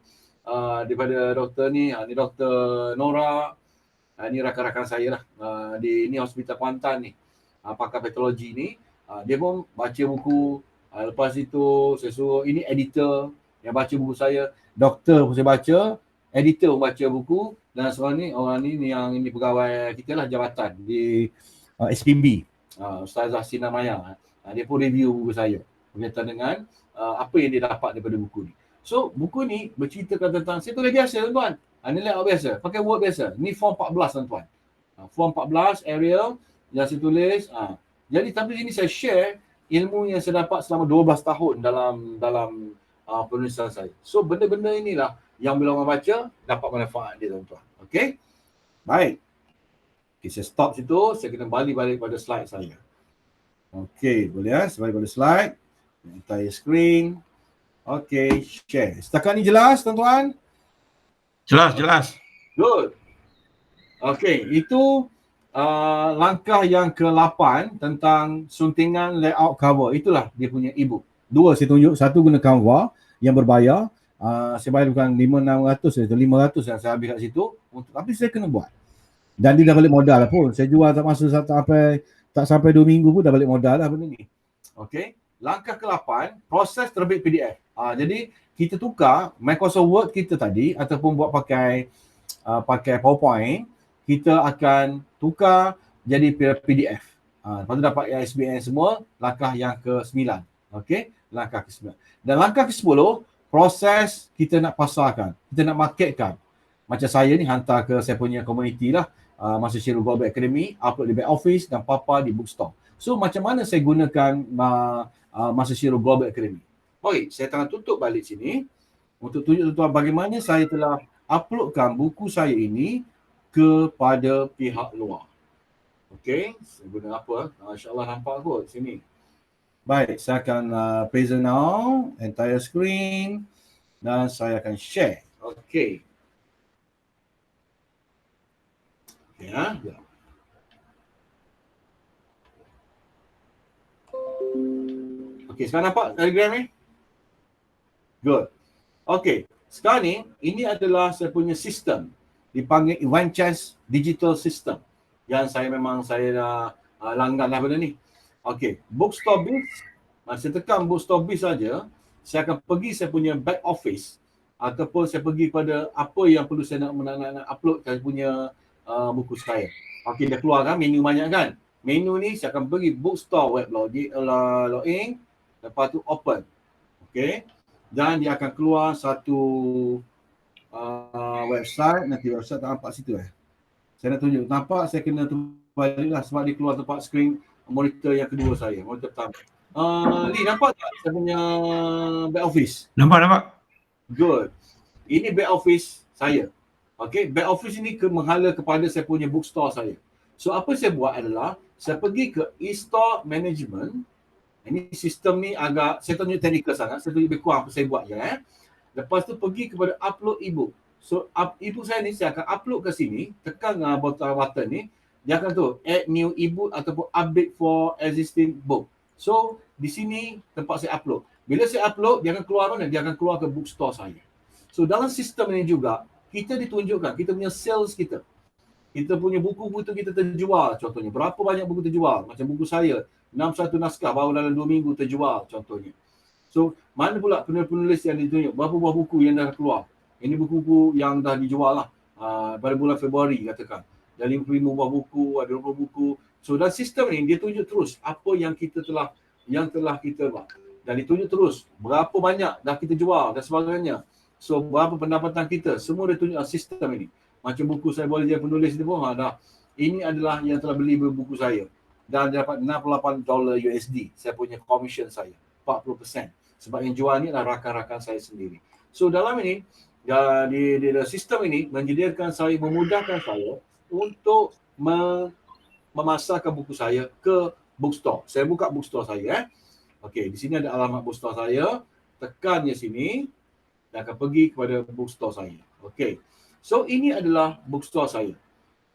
daripada doktor ni, ni Dr. Nora, ni rakan-rakan saya lah. Di Hospital Kuantan ni, pakar patologi ni. Dia pun baca buku. Lepas itu saya suruh, ini editor yang baca buku saya. Doktor pun saya baca. Editor membaca buku dan seorang ni orang ni yang ini pegawai kita lah jabatan di SPB, Ustazah Sina Maya. Dia pun review buku saya berkaitan dengan apa yang dia dapat daripada buku ni. So buku ni berceritakan tentang, saya tulis biasa tuan-tuan. Ini layout biasa, pakai Word biasa. Ni form 14 tuan-tuan. Form 14 Arial yang saya tulis. Jadi tapi sini saya share ilmu yang saya dapat selama 12 tahun dalam penulisan saya. So benda-benda inilah yang bila orang baca, dapat manfaat dia tuan-tuan. Okey? Baik. Okay, saya stop situ. Saya kena balik pada slide saya. Okey, boleh ya? Saya balik pada slide. Entire screen. Okey, share. Setakat ni jelas tuan-tuan? Jelas. Good. Okey, itu langkah yang ke-8 tentang suntingan layout cover. Itulah dia punya e-book. Dua saya tunjuk. Satu guna Canva yang berbayar. Saya bayar bukan 500 atau 500 yang saya habis kat situ, tapi saya kena buat. Dan dia dah balik modal lah pun. Saya jual tak sampai 2 minggu pun dah balik modal lah benda ni. Okey. langkah ke-8, proses terbit PDF. Jadi kita tukar Microsoft Word kita tadi ataupun buat pakai PowerPoint, kita akan tukar jadi PDF. Lepas tu dapat ISBN semua, langkah yang ke-9. Okey, langkah ke-9. Dan langkah ke-10, proses kita nak pasarkan, kita nak marketkan. Macam saya ni hantar ke saya punya community lah, Master Syirul Global Academy, upload di back office dan papa di bookstore. So macam mana saya gunakan Master Syirul Global Academy? Baik, saya akan tutup balik sini untuk tunjuk tuan-tuan bagaimana saya telah uploadkan buku saya ini kepada pihak luar. Okey, saya guna apa? InsyaAllah nampak kot sini. Baik, saya akan present now, entire screen dan saya akan share. Okey. Ya. Okey, sekarang nampak diagram ni? Good. Okey, sekarang ni ini adalah saya punya sistem dipanggil Event Chess Digital System yang saya dah langgan lah benda ni. Okey, Bookstore Biz, saya tekan Bookstore Biz saja, saya akan pergi saya punya back office ataupun saya pergi kepada apa yang perlu saya nak upload saya punya buku saya. Okey, dah keluar kan menu banyak kan? Menu ni saya akan pergi Bookstore web login, lepas tu open. Okey. Dan dia akan keluar satu website, nanti website tak nampak situ Saya nak tunjuk, nampak saya kena balik lah sebab dia keluar tempat screen monitor yang kedua saya, monitor pertama. Lee, nampak tak saya punya back office? Nampak. Good. Ini back office saya. Okay, back office ini menghala kepada saya punya bookstore saya. So apa saya buat adalah, saya pergi ke e-store management. Ini sistem ni agak, saya tunjuk technical sangat, saya tunjuk lebih kurang apa saya buat je Lepas tu pergi kepada upload ebook. So ebook saya ni saya akan upload ke sini, tekan button ni, dia akan tu add new ebook ataupun update for existing book. So di sini tempat saya upload. Bila saya upload, dia akan keluar mana? Dia akan keluar ke bookstore saya. So dalam sistem ini juga, kita ditunjukkan, kita punya sales kita. Kita punya buku-buku kita terjual contohnya. Berapa banyak buku terjual? Macam buku saya, 61 naskah baru dalam 2 minggu terjual contohnya. So, mana pula penulis yang ditunjuk? Berapa buah buku yang dah keluar? Ini buku-buku yang dah dijual lah. Pada bulan Februari katakan. Dah 55 buah buku, ada 20 buku. So, dalam sistem ni dia tunjuk terus apa yang telah kita buat. Dan ditunjuk terus berapa banyak dah kita jual dan sebagainya. So, berapa pendapatan kita. Semua dia tunjuk dalam sistem ini. Macam buku saya boleh jadi penulis ni pun dah. Ini adalah yang telah beli buku saya. Dan dapat $68 USD. Saya punya commission saya. 40%. Sebab yang jual ni adalah rakan-rakan saya sendiri. So dalam ini, di sistem ini memudahkan saya untuk memasarkan buku saya ke bookstore. Saya buka bookstore saya. Okey, di sini ada alamat bookstore saya. Tekannya sini dan akan pergi kepada bookstore saya. Okey. So ini adalah bookstore saya.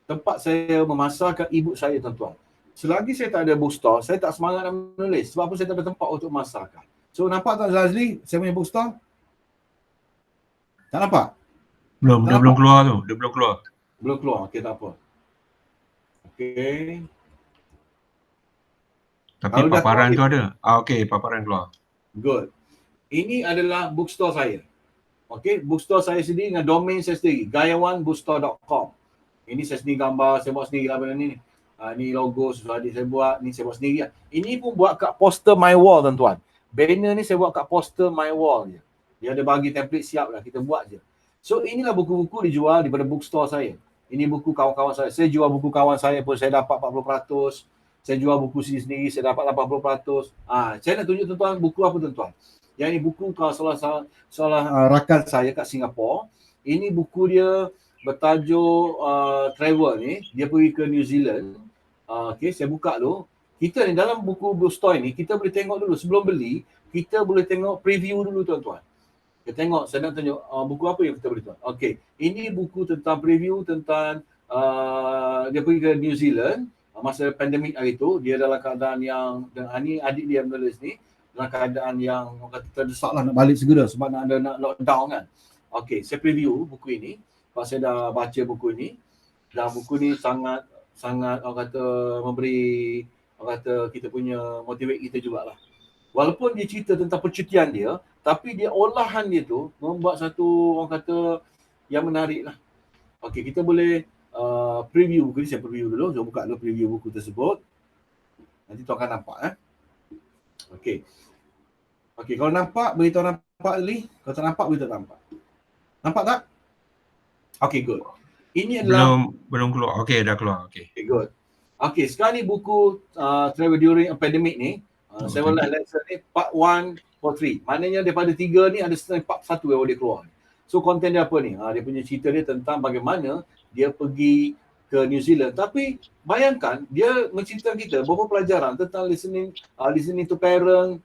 Tempat saya memasarkan e-book saya tuan-tuan. Selagi saya tak ada bookstore, saya tak semangat nak menulis. Sebab apa saya tak ada tempat untuk memasarkan. So nampak tak Zazli, saya punya bookstore? Tak nampak? Dia belum keluar tu. Dia belum keluar. Belum keluar, okey tak apa. Okey. Tapi paparan tu ada. Okey, paparan keluar. Good. Ini adalah bookstore saya. Okey, bookstore saya sendiri dengan domain saya sendiri, gayawanbookstore.com. Ini saya sendiri gambar, saya buat sendiri lah benda ni. Ni logo susah adik saya buat, ni saya buat sendiri lah. Ini pun buat kat poster My Wall tuan-tuan. Banner ni saya buat kat poster My Wall je. Dia ada bagi template siap lah, kita buat je. So inilah buku-buku dijual daripada bookstore saya. Ini buku kawan-kawan saya. Saya jual buku kawan saya pun saya dapat 40%. Saya jual buku sendiri saya dapat 80%. Saya nak tunjuk tuan-tuan buku apa tuan-tuan. Yang ini buku kalau salah rakan saya kat Singapura. Ini buku dia bertajuk travel ni. Dia pergi ke New Zealand. Okay, saya buka dulu. Kita ni dalam buku bookstore ni, kita boleh tengok dulu sebelum beli, kita boleh tengok preview dulu tuan-tuan. Kita tengok, saya nak tunjuk buku apa yang kita boleh tuan. Okay, ini buku tentang preview tentang dia pergi ke New Zealand masa pandemik hari tu. Dia dalam keadaan yang, dan ni adik dia menulis ni, dalam keadaan yang orang kata terdesak lah nak balik segera sebab nak lockdown kan. Okay, saya preview buku ini. Sebab saya dah baca buku ini. Dan buku ni sangat orang kata memberi, orang kata kita punya motivate kita jugalah Walaupun dia cerita tentang percutian dia, tapi dia olahan dia tu membuat satu, orang kata, yang menarik lah. Okey, kita boleh preview buku ni. Saya preview dulu. Saya buka dulu preview buku tersebut. Nanti tu akan nampak. Okey. Okey, kalau nampak, beritahu nampak ni. Kalau tak nampak, beritahu nampak. Nampak tak? Okey, good. Ini adalah Belum keluar. Okey, dah keluar. Okey. Okay, good. Okay, sekarang ni buku Travel During a Pandemic ni, Seven Life Lesson ni, part 1 for 3. Maknanya daripada 3 ni ada setengah part 1 yang boleh keluar. So, konten dia apa ni? Dia punya cerita dia tentang bagaimana dia pergi ke New Zealand. Tapi, bayangkan, dia menceritakan kita beberapa pelajaran tentang listening to parent,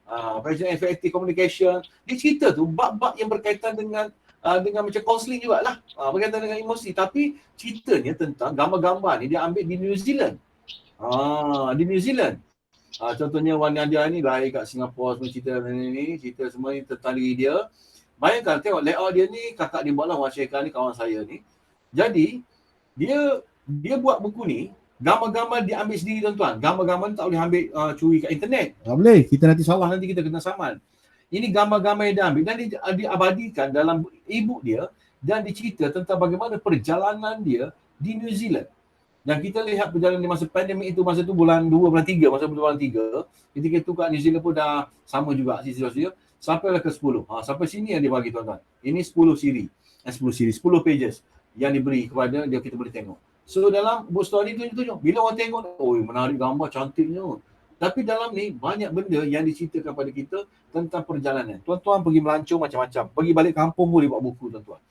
effective communication. Dia cerita tu, bab-bab yang berkaitan dengan macam counselling jugalah, berkaitan dengan emosi, tapi ceritanya tentang gambar-gambar ni dia ambil di New Zealand. Di New Zealand. Contohnya Wan Nadia ni lahir kat Singapura, semua cerita ni, cerita semua ni tentang diri dia. Bayangkan tengok layout dia ni, kakak dia buatlah, Wan Syekha ni kawan saya ni. Jadi dia buat buku ni, gambar-gambar dia ambil sendiri tuan-tuan. Gambar-gambar ni tak boleh ambil curi kat internet. Tak boleh, kita nanti salah. Nanti kita kena saman. Ini gambar-gambar yang dia ambil dan diabadikan dalam e-book dia dan dicerita tentang bagaimana perjalanan dia di New Zealand. Dan kita lihat perjalanan di masa pandemik itu, masa tu bulan 2, bulan 3, masa bulan 3, ketika itu kat New Zealand pun dah sama juga situasi dia, sampailah ke 10. Sampai sini yang dia bagi tuan-tuan. Ini 10 siri. 10 pages yang diberi kepada dia, kita boleh tengok. So dalam book story ni tunjuk-tunjuk. Bila orang tengok, oh menarik gambar, cantiknya. Tapi dalam ni banyak benda yang diceritakan pada kita tentang perjalanan. Tuan-tuan pergi melancong macam-macam. Pergi balik kampung boleh buat buku tuan-tuan.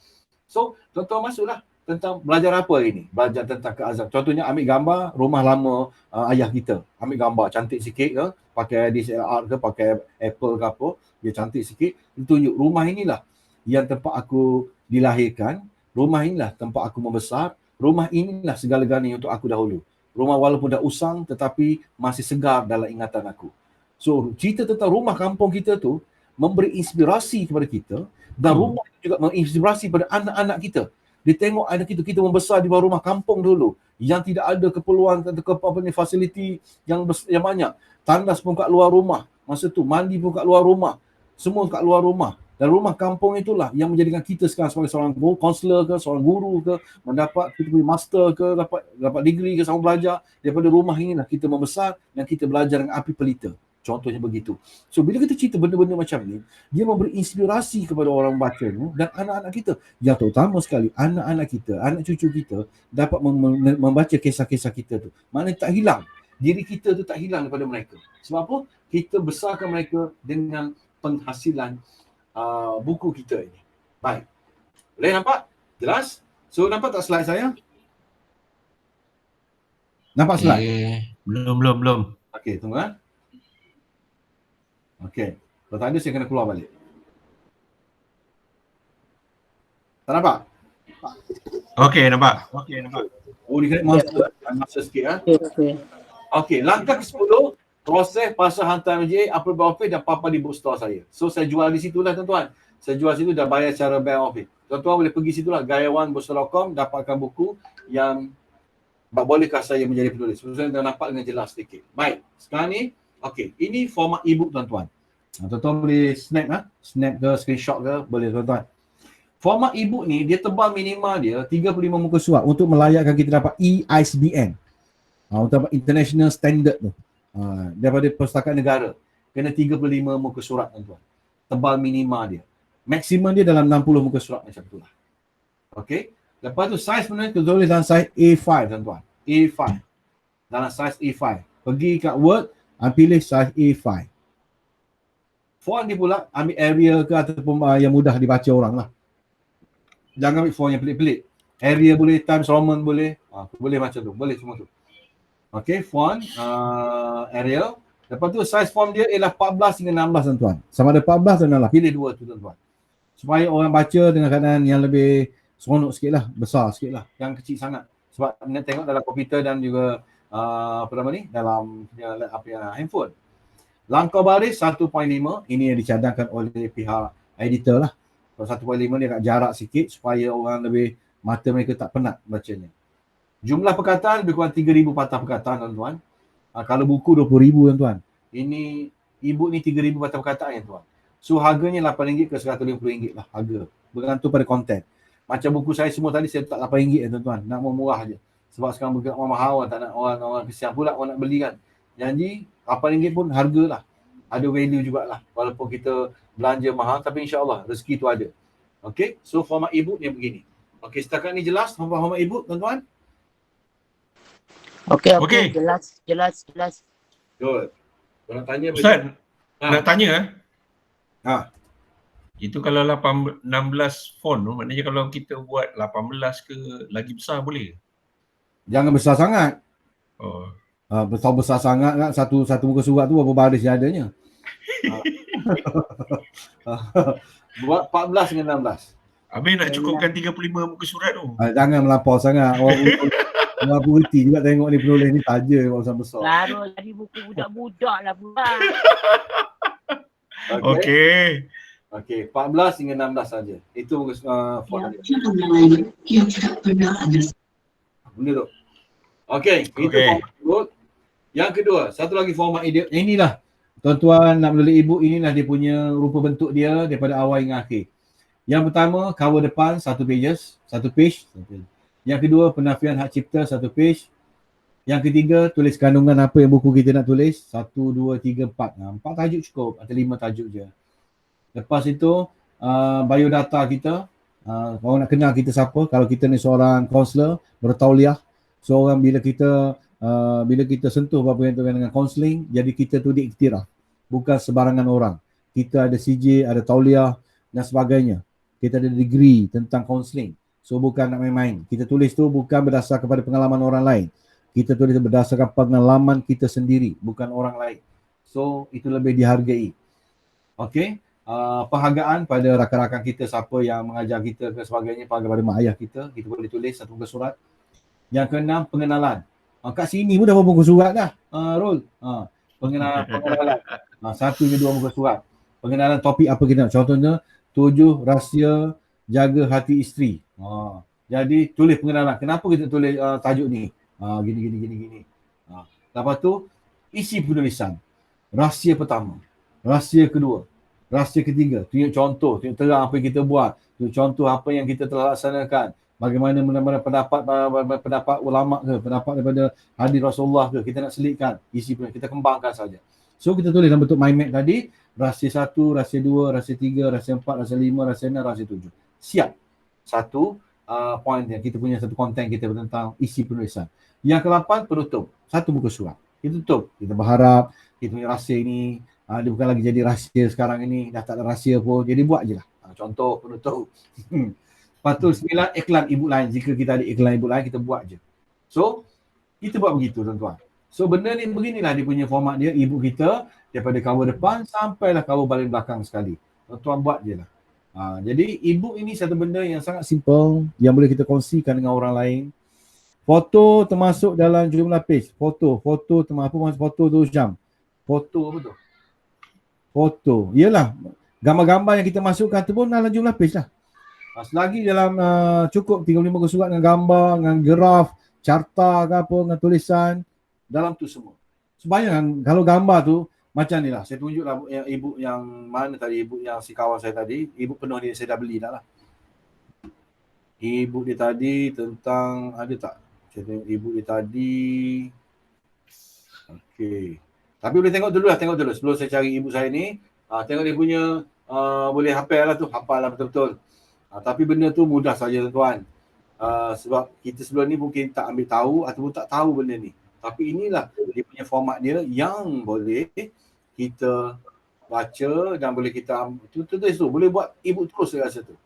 So tuan-tuan masuklah tentang belajar apa hari ni. Belajar tentang keazam. Contohnya ambil gambar rumah lama ayah kita. Ambil gambar cantik sikit ke, pakai DSLR ke, pakai Apple ke apa, dia cantik sikit. Tunjuk rumah inilah yang tempat aku dilahirkan. Rumah inilah tempat aku membesar. Rumah inilah segala-galanya untuk aku dahulu. Rumah walaupun dah usang tetapi masih segar dalam ingatan aku. So, cerita tentang rumah kampung kita tu memberi inspirasi kepada kita dan rumah juga menginspirasi pada anak-anak kita. Dia tengok anak kita membesar di bawah rumah kampung dulu yang tidak ada keperluan fasiliti yang banyak. Tandas pun kat luar rumah. Masa tu mandi pun kat luar rumah. Semua kat luar rumah. Dan rumah kampung itulah yang menjadikan kita sekarang sebagai seorang kaunselor ke, seorang guru ke, mendapat kita punya master ke, dapat degree ke, sama belajar daripada rumah inilah kita membesar dan kita belajar dengan api pelita. Contohnya begitu. So bila kita cerita benda-benda macam ni, dia memberi inspirasi kepada orang bacanya dan anak-anak kita. Yang terutama sekali anak-anak kita, anak cucu kita dapat membaca kisah-kisah kita tu. Maknanya tak hilang. Diri kita tu tak hilang daripada mereka. Sebab apa? Kita besarkan mereka dengan penghasilan buku kita ini. Baik. Boleh nampak? Jelas? So nampak tak slide saya? Nampak slide? Belum. Okey, tunggu . Okey. Kalau tak ada saya kena keluar balik. Tak nampak? Okey, nampak. Oh, dia kena masa sikit . Okey, langkah ke-10, proses pasal hantar MJ, upload office dan papa di bookstore saya. So saya jual di situlah tuan-tuan. Saya jual situ dah bayar cara bayar office. Tuan-tuan boleh pergi situlah gayawanbookstore.com, dapatkan buku yang bolehkah saya menjadi penulis. So saya dah nampak dengan jelas sedikit. Baik, sekarang ni okey, ini format e-book tuan-tuan. Tuan-tuan boleh snap ke, screenshot ke, boleh tuan-tuan. Format e-book ni dia tebal minimal dia 35 muka surat untuk melayakkan kita dapat ISBN. Untuk dapat international standard tu. Daripada perpustakaan negara. Kena 35 muka surat tuan-tuan. Tebal minimal dia. Maksimum dia dalam 60 muka surat macam tu lah. Okey. Lepas tu size sebenarnya kita tulis dalam size A5 tuan-tuan. A5. Dalam size A5. Pergi kat Word, pilih size A5. Font dia pula ambil Arial ke ataupun yang mudah dibaca orang lah. Jangan ambil font yang pelik-pelik. Arial boleh, Times Roman boleh. Boleh macam tu. Boleh semua tu. Okey, font Arial. Lepas tu size font dia ialah 14 hingga 16 tuan-tuan. Sama ada 14 atau 16. Pilih dua tu tuan-tuan. Supaya orang baca dengan keadaan yang lebih seronok sikit lah. Besar sikit lah. Yang kecil sangat. Sebab nak tengok dalam komputer dan juga dalam handphone. Langkah baris 1.5. Ini yang dicadangkan oleh pihak editor lah. Kalau 1.5 dia agak jarak sikit supaya orang lebih, mata mereka tak penat bacanya. Jumlah perkataan lebih kurang 3,000 patah perkataan tuan-tuan. Kalau buku 20,000 tuan-tuan. Ini E-book ni 3,000 patah perkataan ya tuan. So harganya RM8 ke RM150 lah harga. Bergantung pada konten. Macam buku saya semua tadi saya letak RM8 ya tuan-tuan. Nak murah je. Sebab sekarang bergerak mahal, tak nak orang kesian pula orang nak beli kan. Janji RM8 pun harga lah. Ada value jugalah. Walaupun kita belanja mahal tapi insyaAllah rezeki tu ada. Okay, so format e-book ni begini. Okay, setakat ni jelas format e-book tuan-tuan? Okey, Okey. jelas. Good. Kau nak tanya Ustaz, Ha. nak tanya Ha. itu kalau 16 font tu, maknanya kalau kita buat 18 ke lagi besar boleh? Jangan besar sangat. Oh. Besar sangat kan satu muka surat tu berapa baris dia adanya. Buat 14 dengan 16. Habis nak cukupkan 35 muka surat tu. Jangan melampau sangat. Orang pun reti juga tengok ni penulis ni taja besar-besar. Larut dari buku budak-budak lah pula. Okey. Okey, 14 hingga 16 saja. Itu font dia. Yang tidak pernah ada. Benda tu. Okey, itu Okey. format e-book. Yang kedua, satu lagi format e-book. Inilah tuan-tuan nak menulis e-book, inilah dia punya rupa bentuk dia daripada awal hingga akhir. Yang pertama, cover depan 1 page. Yang kedua, penafian hak cipta 1 page. Yang ketiga, tulis kandungan apa yang buku kita nak tulis. 1, 2, 3, 4. 4 tajuk cukup atau 5 tajuk je. Lepas itu, biodata kita. Orang nak kenal kita siapa. Kalau kita ni seorang kaunselor, bertauliah. Seorang bila kita sentuh apa yang terkait dengan kaunseling, jadi kita tu diiktiraf. Bukan sebarangan orang. Kita ada CJ, ada tauliah dan sebagainya. Kita ada degree tentang kaunseling. So bukan nak main-main. Kita tulis tu bukan berdasar kepada pengalaman orang lain. Kita tulis berdasarkan pengalaman kita sendiri, bukan orang lain. So itu lebih dihargai. Okey. Penghargaan pada rakan-rakan kita, siapa yang mengajar kita ke sebagainya, pada mak ayah kita boleh tulis satu muka surat. Yang keenam, pengenalan. Kat sini pun dah berapa muka surat dah. Rol. Pengenalan. 1 hingga 2 muka surat. Pengenalan topik apa kita nak. Contohnya 7 rahsia jaga hati isteri. Jadi tulis pengenalan. Kenapa kita tulis tajuk ni? Gini. Lepas tu isi penulisan. Rahsia pertama, rahsia kedua, rahsia ketiga. Tunjuk contoh, tunjuk terang apa yang kita buat. Tunjuk contoh apa yang kita telah laksanakan. Bagaimana benar-benar pendapat ulama ke, pendapat daripada hadis Rasulullah ke, kita nak selitkan. Isi penulisan, kita kembangkan saja. So kita tulis dalam bentuk mind map tadi. Rahsia 1, rahsia 2, rahsia 3, rahsia 4, rahsia 5, rahsia 6, rahsia 7. Siap. Satu point yang kita punya satu konten kita tentang isi penulisan. Yang ke-8, penutup. 1 muka surat. Kita tutup. Kita berharap kita punya rahsia ini dia bukan lagi jadi rahsia sekarang ini. Dah tak ada rahsia pun. Jadi buat je lah. Contoh penutup. Lepas tu 9, iklan e-book lain. Jika kita ada iklan e-book lain, kita buat je. So, kita buat begitu tuan-tuan. So, benda ni beginilah dia punya format dia. E-book kita daripada cover depan sampailah cover baling belakang sekali. Tuan-tuan buat je lah. Jadi e-book ini satu benda yang sangat simple yang boleh kita kongsikan dengan orang lain. Foto termasuk dalam jumlah page. Foto termasuk apa maksud foto tu jam? Foto apa tu? Foto. Iyalah gambar-gambar yang kita masukkan tu pun dalam jumlah page lah. Selagi dalam cukup 35 muka surat dengan gambar, dengan graf, carta ke apa, dengan tulisan dalam tu semua. Sebayangkan kalau gambar tu macam ni lah. Saya tunjuklah e-book yang mana tadi, e-book yang si kawan saya tadi. E-book penuh dia, saya dah beli dah lah. E-book dia tadi tentang, ada tak? Saya tengok e-book dia tadi. Okey. Tapi boleh tengok dulu sebelum saya cari e-book saya ni. Tengok dia punya, boleh hafal lah tu, hafal lah betul-betul. Tapi benda tu mudah saja tuan-tuan. Sebab kita sebelum ni mungkin tak ambil tahu ataupun tak tahu benda ni. Tapi inilah dia punya format dia yang boleh kita baca dan boleh kita tulis tu. Boleh buat e-book terus saya rasa tu.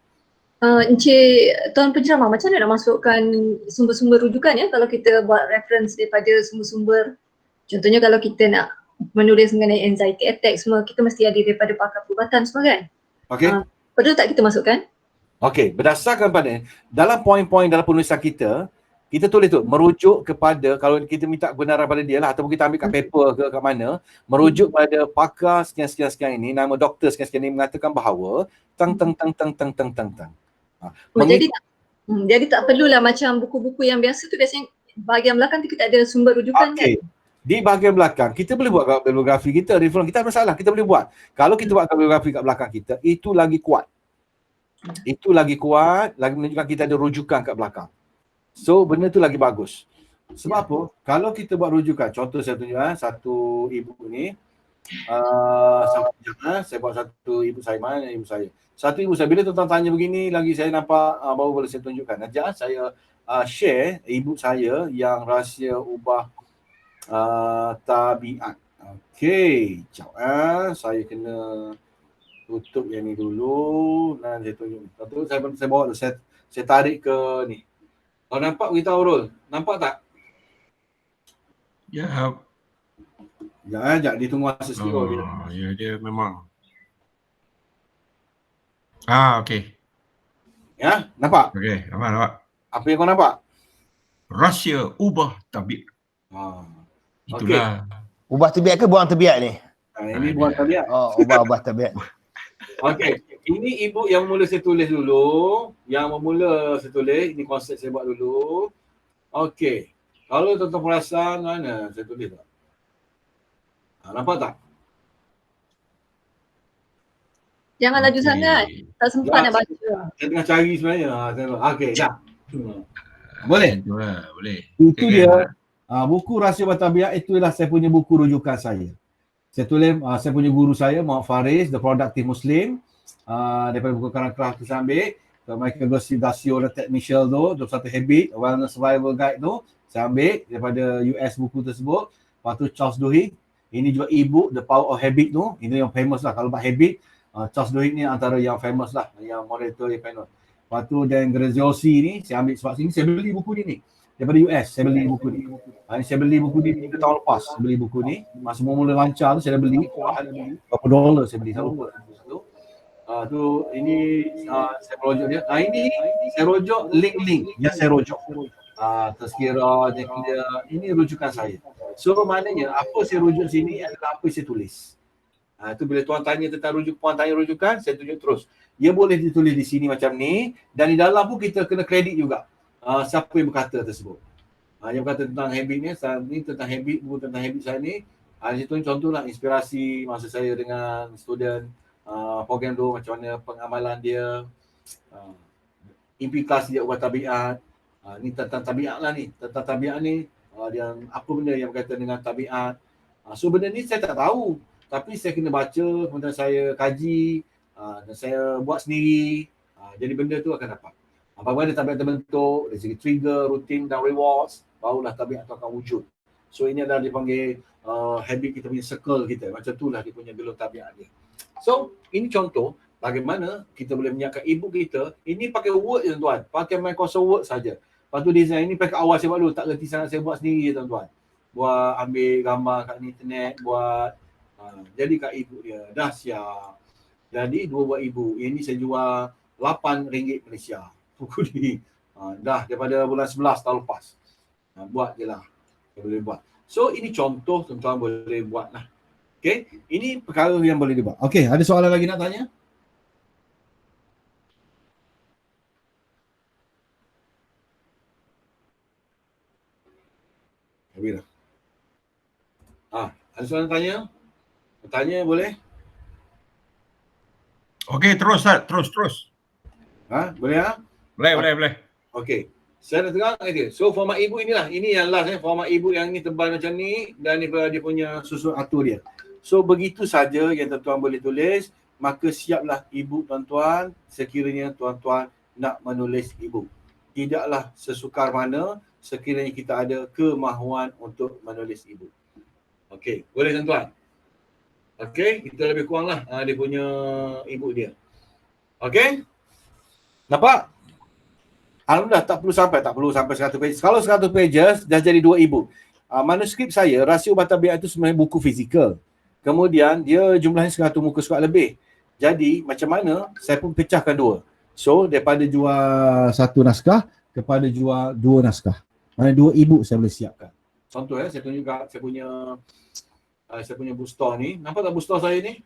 Encik Tuan Penceramah, macam mana nak masukkan sumber-sumber rujukan ya kalau kita buat reference daripada sumber-sumber. Contohnya kalau kita nak menulis mengenai anxiety attack semua, kita mesti ada daripada pakar perubatan semua kan? Okey. Perlu tak kita masukkan? Okey, berdasarkan pada dalam poin-poin dalam penulisan kita tulis tu merujuk kepada, kalau kita minta kebenaran pada dia lah ataupun kita ambil kat paper ke kat mana, merujuk pada pakar sekian-sekian ini, nama doktor sekian-sekian ini mengatakan bahawa tang. Jadi tak perlulah macam buku-buku yang biasa tu biasanya bahagian belakang tu kita ada sumber rujukan kan? Di bahagian belakang, kita boleh buat bibliografi kita, reference kita, masalah, kita boleh buat. Kalau kita buat bibliografi kat belakang kita, itu lagi kuat. Itu lagi kuat, lagi menunjukkan kita ada rujukan kat belakang. So, benda tu lagi bagus. Sebab apa? Kalau kita buat rujukan, contoh saya tunjuk satu ibu ni, saya buat satu ibu saya, mana ibu saya? Satu ibu saya, bila tuan-tuan tanya begini, lagi saya nampak, baru boleh saya tunjukkan. Sekejap saya share ibu saya yang rahsia ubah tabiat. Okey, sekejap saya kena tutup yang ni dulu dan saya tunjuk. Lepas saya bawa dulu, saya tarik ke ni. Kalau nampak beritahu Rul, nampak tak? Ya. Sekejap, dia tunggu masa sikit. Ya, dia memang. Okey. Ya, nampak? Okey, nampak. Apa yang kau nampak? Rahsia ubah tabiat. Itulah. Ubah tabiat ke buang tabiat ni? Ini buang tabiat. Oh, ubah tabiat. Okey, ini ibu yang mula saya tulis dulu. Yang memula saya tulis, ini konsep saya buat dulu. Okey, kalau tuan-tuan perasan, mana saya tulis tak? Nampak tak? Jangan laju sangat. Tak sempat nak baca. Saya tengah cari sebenarnya. Okey, dah. Boleh? Boleh. Itu dia. Buku Rahsia Ubah Tabiat itulah saya punya buku rujukan saya. Saya tulis, saya punya guru saya, Muhammad Faris, The Productive Muslim. Daripada buku Karakter tu saya ambil. Michael Gossidasio, The Technical tu, 21 Habit, Wellness Survival Guide tu, saya ambil daripada US buku tersebut. Lepas tu Charles Duhigg, ini juga e-book, The Power of Habit tu, ini yang famous lah. Kalau buat habit, Charles Duhigg ni antara yang famous lah, yang moderator yang famous. Lepas tu Dan Graziosi ni, saya ambil sebab sini, saya beli buku ni. Daripada US, saya beli buku ni. Saya beli buku ni 3 tahun lepas, saya beli buku ni. Masa mula lancar tu, saya dah beli. Berapa dolar saya beli, saya lupa. Tu ini saya rujuk dia. Ini saya rujuk link-link yang saya rujuk. Tazkirah, ini rujukan saya. So maknanya apa saya rujuk sini adalah apa saya tulis. Tu bila tuan tanya tentang puan tanya rujukan, saya tunjuk terus. Ia boleh ditulis di sini macam ni dan di dalam pun kita kena kredit juga. Siapa yang berkata tersebut. Yang berkata tentang habit ni tentang habit, buku tentang habit saya ni. Di situ contohlah inspirasi masa saya dengan student program tu, macam mana pengamalan dia, implikasi dia ubah tabiat. Ni tentang tabiat lah ni. Tentang tabiat ni, yang apa benda yang berkaitan dengan tabiat. So benda ni saya tak tahu. Tapi saya kena baca, kemudian saya kaji, dan saya buat sendiri. Jadi benda tu akan dapat. Apabila ada tabiat terbentuk, dari segi trigger, rutin dan rewards, barulah tabiat tu akan wujud. So ini adalah dipanggil habit kita punya circle kita. Macam itulah dia punya gelung tabiat dia. So ini contoh bagaimana kita boleh menyiapkan e-book kita. Ini pakai Word je tuan-tuan. Pakai Microsoft Word saja. Lepas tu design ini pakai awal saya buat dulu. Tak reti sangat saya buat sendiri je tuan-tuan. Buat ambil gambar kat internet, buat. Jadi kat e-book dia dah siap. Jadi 2 buat e-book. Ini saya jual RM8 Malaysia. Buku ni. Dah daripada bulan 11 tahun lepas. Buat je lah. Saya boleh buat. So ini contoh tuan-tuan boleh buat lah. Okay, ini perkara yang boleh dibuat. Okay, ada soalan lagi nak tanya? Habis dah. Ada soalan tanya? Tanya boleh? Okey, terus Ustaz, terus. Boleh Boleh. Okey. Saya nak terang dia. So format e-book inilah. Ini yang last format e-book yang ni tebal macam ni dan dia punya susun atur dia. So begitu saja yang tuan-tuan boleh tulis, maka siaplah e-book tuan-tuan sekiranya tuan-tuan nak menulis e-book. Tidaklah sesukar mana sekiranya kita ada kemahuan untuk menulis e-book. Okey, boleh tuan-tuan? Okey, itu lebih kuranglah dia punya e-book dia. Okey? Nampak? Alhamdulillah tak perlu sampai 100 pages. Kalau 100 pages dah jadi 2 e-book. Manuskrip saya, Rahsia Ubah Tabiat itu sebenarnya buku fizikal. Kemudian dia jumlahnya 100 muka surat lebih. Jadi macam mana saya pun pecahkan 2. So daripada jual 1 naskah kepada jual 2 naskah. Mana 2 e-book saya boleh siapkan. Contoh saya tunjuk kat saya punya bookstore ni. Nampak tak bookstore saya ni?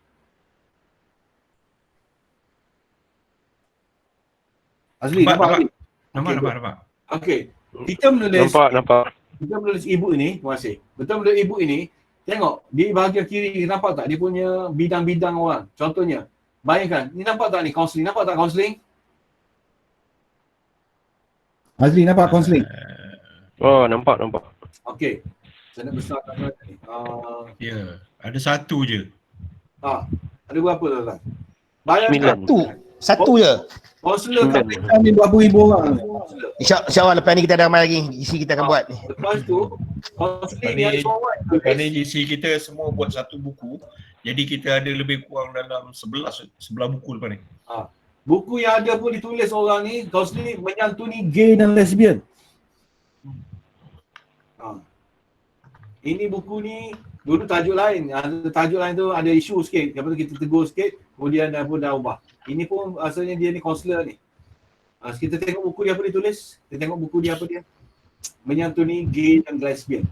Azli, nampak? Nampak. Okey. Kita menulis. Nampak. Betul menulis ibu ini, terima kasih. Betul menulis ibu ini, tengok di bahagian kiri, nampak tak dia punya bidang-bidang orang. Contohnya, bayangkan, ni nampak tak ni kaunseling, nampak tak kaunseling? Azli nampak kaunseling? Oh, nampak. Okey. Saya nak besarkan ni. Ya, ada satu je. Ada berapa tuan-tuan? Bayangkan. Satu je. Kaunselor kat Malaysia ni berapa ribu orang. InsyaAllah lepas ni kita ada ramai lagi. Isi kita akan buat. Lepas tu, kaunseling ni ada seorang. Kerana GC kita semua buat satu buku, jadi kita ada lebih kurang dalam 11 buku lepas ni. Buku yang ada pun ditulis orang ni, kaunseling menyantuni gay dan lesbian. Ini buku ni dulu tajuk lain. Tajuk lain tu ada isu sikit. Lepas tu kita tegur sikit, kemudian dah ubah. Ini pun asalnya dia ni kaunselor ni. Kita tengok buku dia apa dia tulis. Kita tengok buku dia apa dia. Menyantuni gay dan lesbian.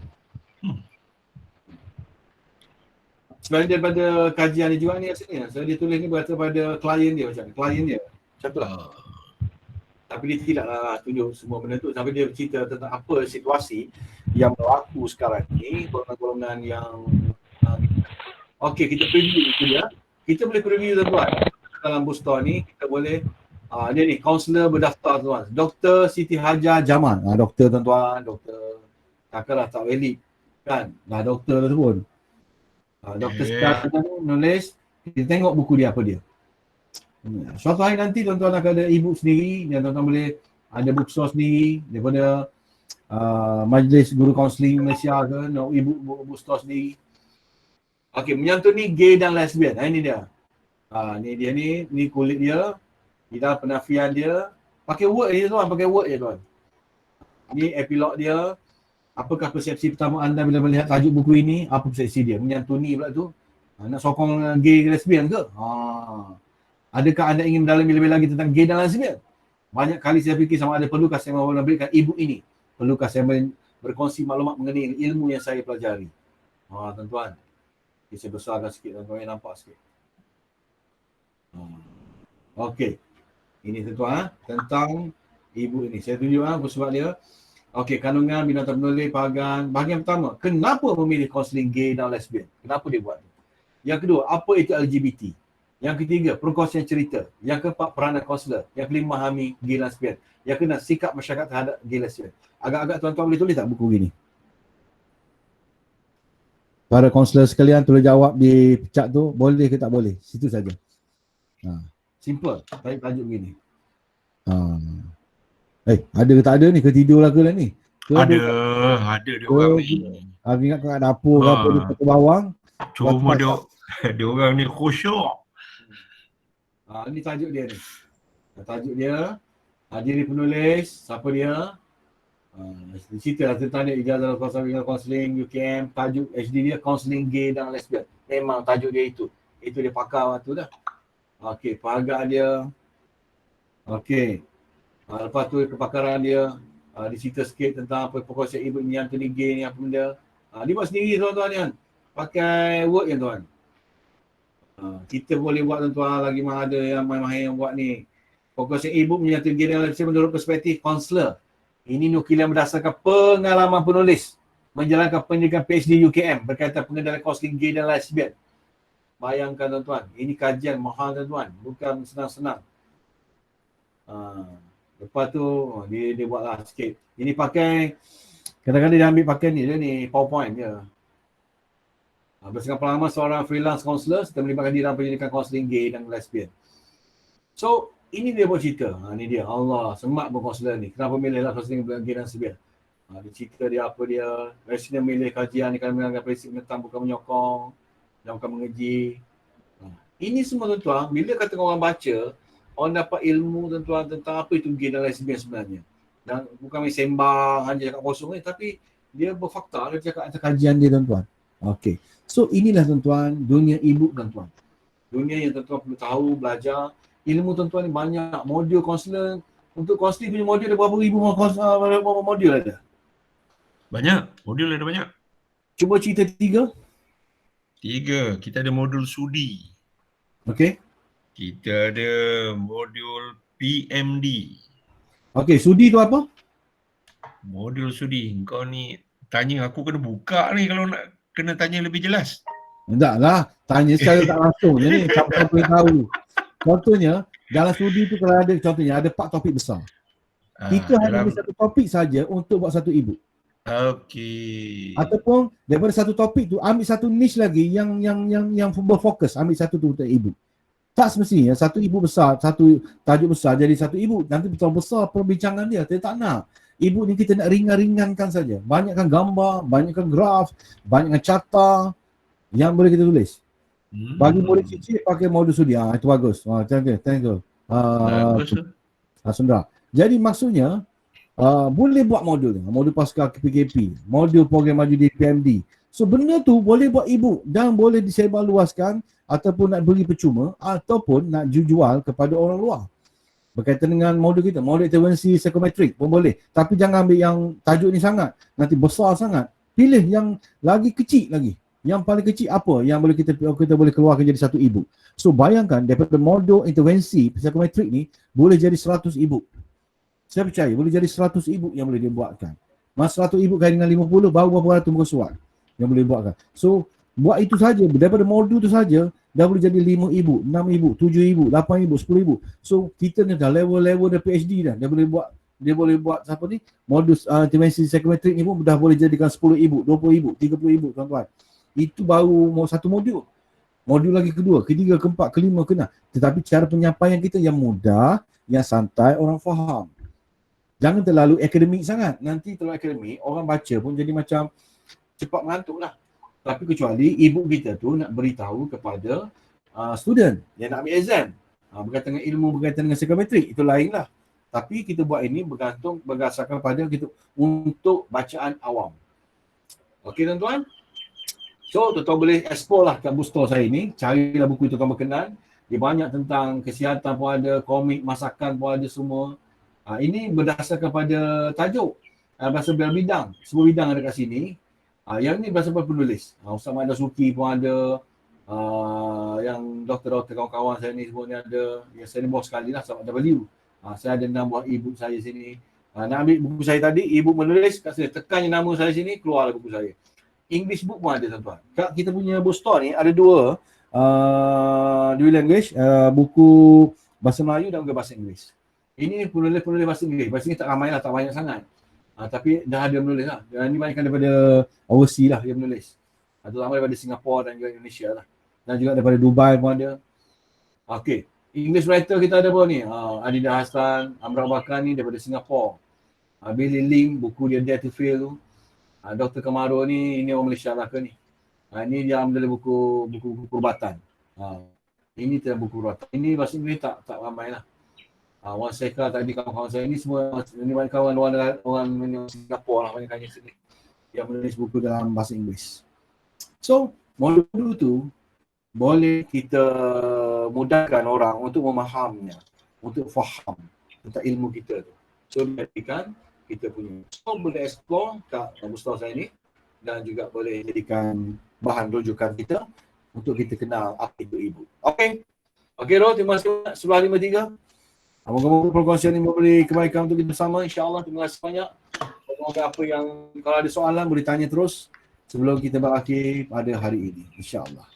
Sebenarnya daripada kajian dia juga ni asalnya. So dia tulis ni berkata pada klien dia macam ni. Klien dia. Macam tu lah. Tapi dia tidaklah tunjuk semua benda tu. Sampai dia bercerita tentang apa situasi yang berlaku sekarang ni. Golongan-golongan yang okey, kita preview itu dia. Kita boleh preview tuan-tuan. Dalam booster ni kita boleh dia ni kaunselor berdaftar tuan. Dr. Siti Hajar Jamal. Doktor tuan-tuan, doktor takkanlah tak valid kan. Dah doktor tu pun. Doktor sekarang ni nulis, kita tengok buku dia apa dia. Suatu hari nanti tuan-tuan akan ada e-book sendiri yang tuan-tuan boleh ada bookstore sendiri daripada Majlis Guru Kaunseling Malaysia ke, e-book bookstore sendiri. Okey, menyantuni gay dan lesbian. Ini dia. Ni dia ni kulit dia. Di dalam penafian dia. Pakai word je tuan, pakai word je tuan. Ni epilog dia. Apakah persepsi pertama anda bila melihat tajuk buku ini? Apa persepsi dia? Menyantuni pula tu. Nak sokong gay lesbian ke? Adakah anda ingin mendalami lebih lagi tentang gay dan lesbian? Banyak kali saya fikir sama ada perlukah saya memberikan e-book ini? Perlukah saya berkongsi maklumat mengenai ilmu yang saya pelajari? Tuan-tuan. Saya besarkan sikit tuan-tuan yang nampak sikit. Okey. Ini tuan-tuan tentang e-book ini. Saya tunjuk sebab dia. Okey, kandungan binatang penulis pagan. Bahagian pertama, kenapa memilih kaunseling gay dan lesbian? Kenapa dia buat? Yang kedua, apa itu LGBT? Yang ketiga, perkongsian cerita. Yang keempat, peranan kaunselor. Yang kelima, memahami gay lesbian. Yang keenam, sikap masyarakat terhadap gay lesbian. Agak-agak tuan-tuan boleh tulis tak buku gini? Para kaunselor sekalian tulis jawab di chat tu, boleh ke tak boleh? Situ saja. Simple, tajuk begini. Ada ke tak ada ni? Ketidurlah ke lah ni? Ada dia orang ni. Aku ingat kat dapur ke apa di kota bawang. Cuma dia orang ni khusyuk. Ini tajuk dia ni. Tajuk dia. Dia ni penulis. Siapa dia? Cerita lah tentang dia. Ijazah Kaunseling UKM. Tajuk HD dia Kaunseling Gay dan Lesbian. Memang tajuk dia itu. Itu dia pakar waktu dah. Okey, penghargaan dia. Okey. Lepas tu kepakaran dia. Dia cerita sikit tentang apa perkongsian ibu ni yang tadi gay ni apa benda. Dia buat sendiri tuan-tuan kan. Pakai word yang tuan. Kita boleh buat tuan-tuan, lagi mana ada yang mahir yang buat ni. Perkongsian ibu menyatakan gay dan lesbian menurut perspektif kaunselor. Ini nukilan berdasarkan pengalaman penulis menjalankan pendidikan PhD UKM berkaitan pengendalian kaunseling gay dan lesbian. Bayangkan tuan-tuan, ini kajian mahal tuan-tuan, bukan senang-senang. Lepas tu dia buatlah sikit. Ini pakai, kadang-kadang dia ambil pakai ni, dia ni PowerPoint dia. Berdasarkan pengalaman seorang freelance counselor serta melibatkan diri dalam pendidikan kaunseling gay dan lesbian. So, ini dia buat cerita. Ni dia. Allah, semak pun kaunselor ni. Kenapa milihlah kaunseling gay dan lesbian? Dia cerita dia apa dia. Residen milih kajian ni kerana melanggar prinsip tentang bukan menyokong dan bukan mengeji. Ini semua tuan-tuan, bila kata orang baca, orang dapat ilmu tuan-tuan tentang apa itu gay dan lesbian sebenarnya. Dan bukan main sembang hanya cakap kosong ni, tapi dia berfakta, dia cakap atas kajian dia tuan-tuan. Okey. So inilah tuan-tuan dunia e-book tuan-tuan. Dunia yang tuan-tuan perlu tahu, belajar. Ilmu tuan-tuan ni banyak. Modul kaunselor, untuk kaunseling punya modul ada berapa ribu modul ada? Banyak. Modul ada banyak. Cuba cerita 3. Kita ada modul sudi. Okey. Kita ada modul PMD. Okey, sudi tu apa? Modul sudi. Kau ni tanya aku kena buka ni kalau nak kena tanya lebih jelas. Taklah, tanya secara tak langsung je ni, siapa boleh tahu. Contohnya, dalam studi tu kalau ada, contohnya ada 4 topik besar. Kita hanya ambil satu topik saja untuk buat satu e-book. Okey. Ataupun daripada satu topik tu ambil satu niche lagi yang berfokus, ambil satu tu untuk e-book. Tak semestinya satu e-book besar, satu tajuk besar jadi satu e-book. Nanti betul besar perbincangan dia. Kita tak nak. E-book ni kita nak ringan-ringankan saja. Banyakkan gambar, banyakkan graf, banyakkan carta yang boleh kita tulis. Bagi murid cicit pakai modul studi. Itu bagus. Thank you. Bagus tu. Sundra. Jadi maksudnya boleh buat modul pasca PKP, modul program maju di PMD. So benda tu boleh buat e-book dan boleh disebarluaskan ataupun nak beri percuma ataupun nak jual kepada orang luar. Berkaitan dengan modul kita, modul intervensi psikometrik pun boleh. Tapi jangan ambil yang tajuk ni sangat, nanti besar sangat. Pilih yang lagi kecil lagi. Yang paling kecil apa yang boleh kita boleh keluarkan jadi satu e-book. So bayangkan daripada modul intervensi psikometrik ni boleh jadi 100 e-book. Saya percaya boleh jadi 100 e-book yang boleh dibuatkan. Mas 100 e-book kali dengan 50 baru berapa ratus muka surat yang boleh buatkan. So buat itu saja, daripada modul tu saja dah boleh jadi 5 e-book, 6 e-book, 7 e-book, 8 e-book, 10 e-book. So kita ni dah level-level dah PhD dah. Dia boleh buat apa ni? Modul intervensi psikometrik ni pun dah boleh jadikan 10 e-book, 20 e-book, 30 e-book tuan-tuan. Itu baru satu modul. Modul lagi kedua, ketiga, keempat, kelima kena. Tetapi cara penyampaian kita yang mudah, yang santai, orang faham. Jangan terlalu akademik sangat. Nanti terlalu akademik, orang baca pun jadi macam cepat mengantuk lah. Tapi kecuali e-book kita tu nak beritahu kepada student yang nak ambil exam. Berkaitan dengan ilmu, berkaitan dengan psikometrik, itu lain lah. Tapi kita buat ini berdasarkan pada kita untuk bacaan awam. Okey tuan-tuan? So, tuan-tuan boleh explore lah kat bookstore saya ni. Carilah buku itu kamu berkenan. Dia banyak tentang kesihatan pun ada, komik, masakan pun ada semua. Ini berdasarkan pada tajuk. Bahasa bidang. Semua bidang ada kat sini. Yang ni berdasarkan penulis. Ustaz Mat Dasuki pun ada. Yang doktor-doktor kawan-kawan saya ni semua ni ada. Yang saya ni bawah sekali lah, Ustaz Mat W. Saya ada 6 buah e-book saya sini. Nak ambil buku saya tadi, e-book menulis. Kat saya tekan je nama saya sini, keluarlah buku saya. English book pun ada tuan-tuan. Kat kita punya bookstore ni ada dua language, buku bahasa Melayu dan juga bahasa Inggeris. Ini penulis bahasa Inggeris. Bahasa Inggeris tak ramai lah, tak banyak sangat. Tapi dah ada menulis lah. Dan ini banyak daripada overseas lah dia menulis. Terutama daripada Singapura dan juga Indonesia lah. Dan juga daripada Dubai pun ada. Okay. English writer kita ada apa ni? Adida Hassan, Amra Bakar ni daripada Singapura. Billy Lim, buku dia Dare to Fail tu. Dr. Kamaru ni, ini orang Malaysia lah ke ni. Ini dia ambil buku perubatan. Ini tidak buku perubatan. Ini bahasa Inggeris tak ramai lah. Wan Seka tadi kawan-kawan saya ni semua, ini banyak kawan orang Singapura lah banyak sini yang menulis buku dalam bahasa Inggeris. So, modul tu boleh kita mudahkan orang untuk memahaminya, untuk faham tentang ilmu kita tu. So, jadikan kita punya. So, boleh explore kat bookstore saya ni dan juga boleh jadikan bahan rujukan kita untuk kita kenal apa itu e-book. Okey. Okey, Ro, terima kasih banyak. 11.53. Moga-moga perkongsian ini memberi kebaikan untuk kita bersama. InsyaAllah, terima kasih banyak. Semoga apa yang, kalau ada soalan boleh tanya terus sebelum kita berakhir pada hari ini. InsyaAllah.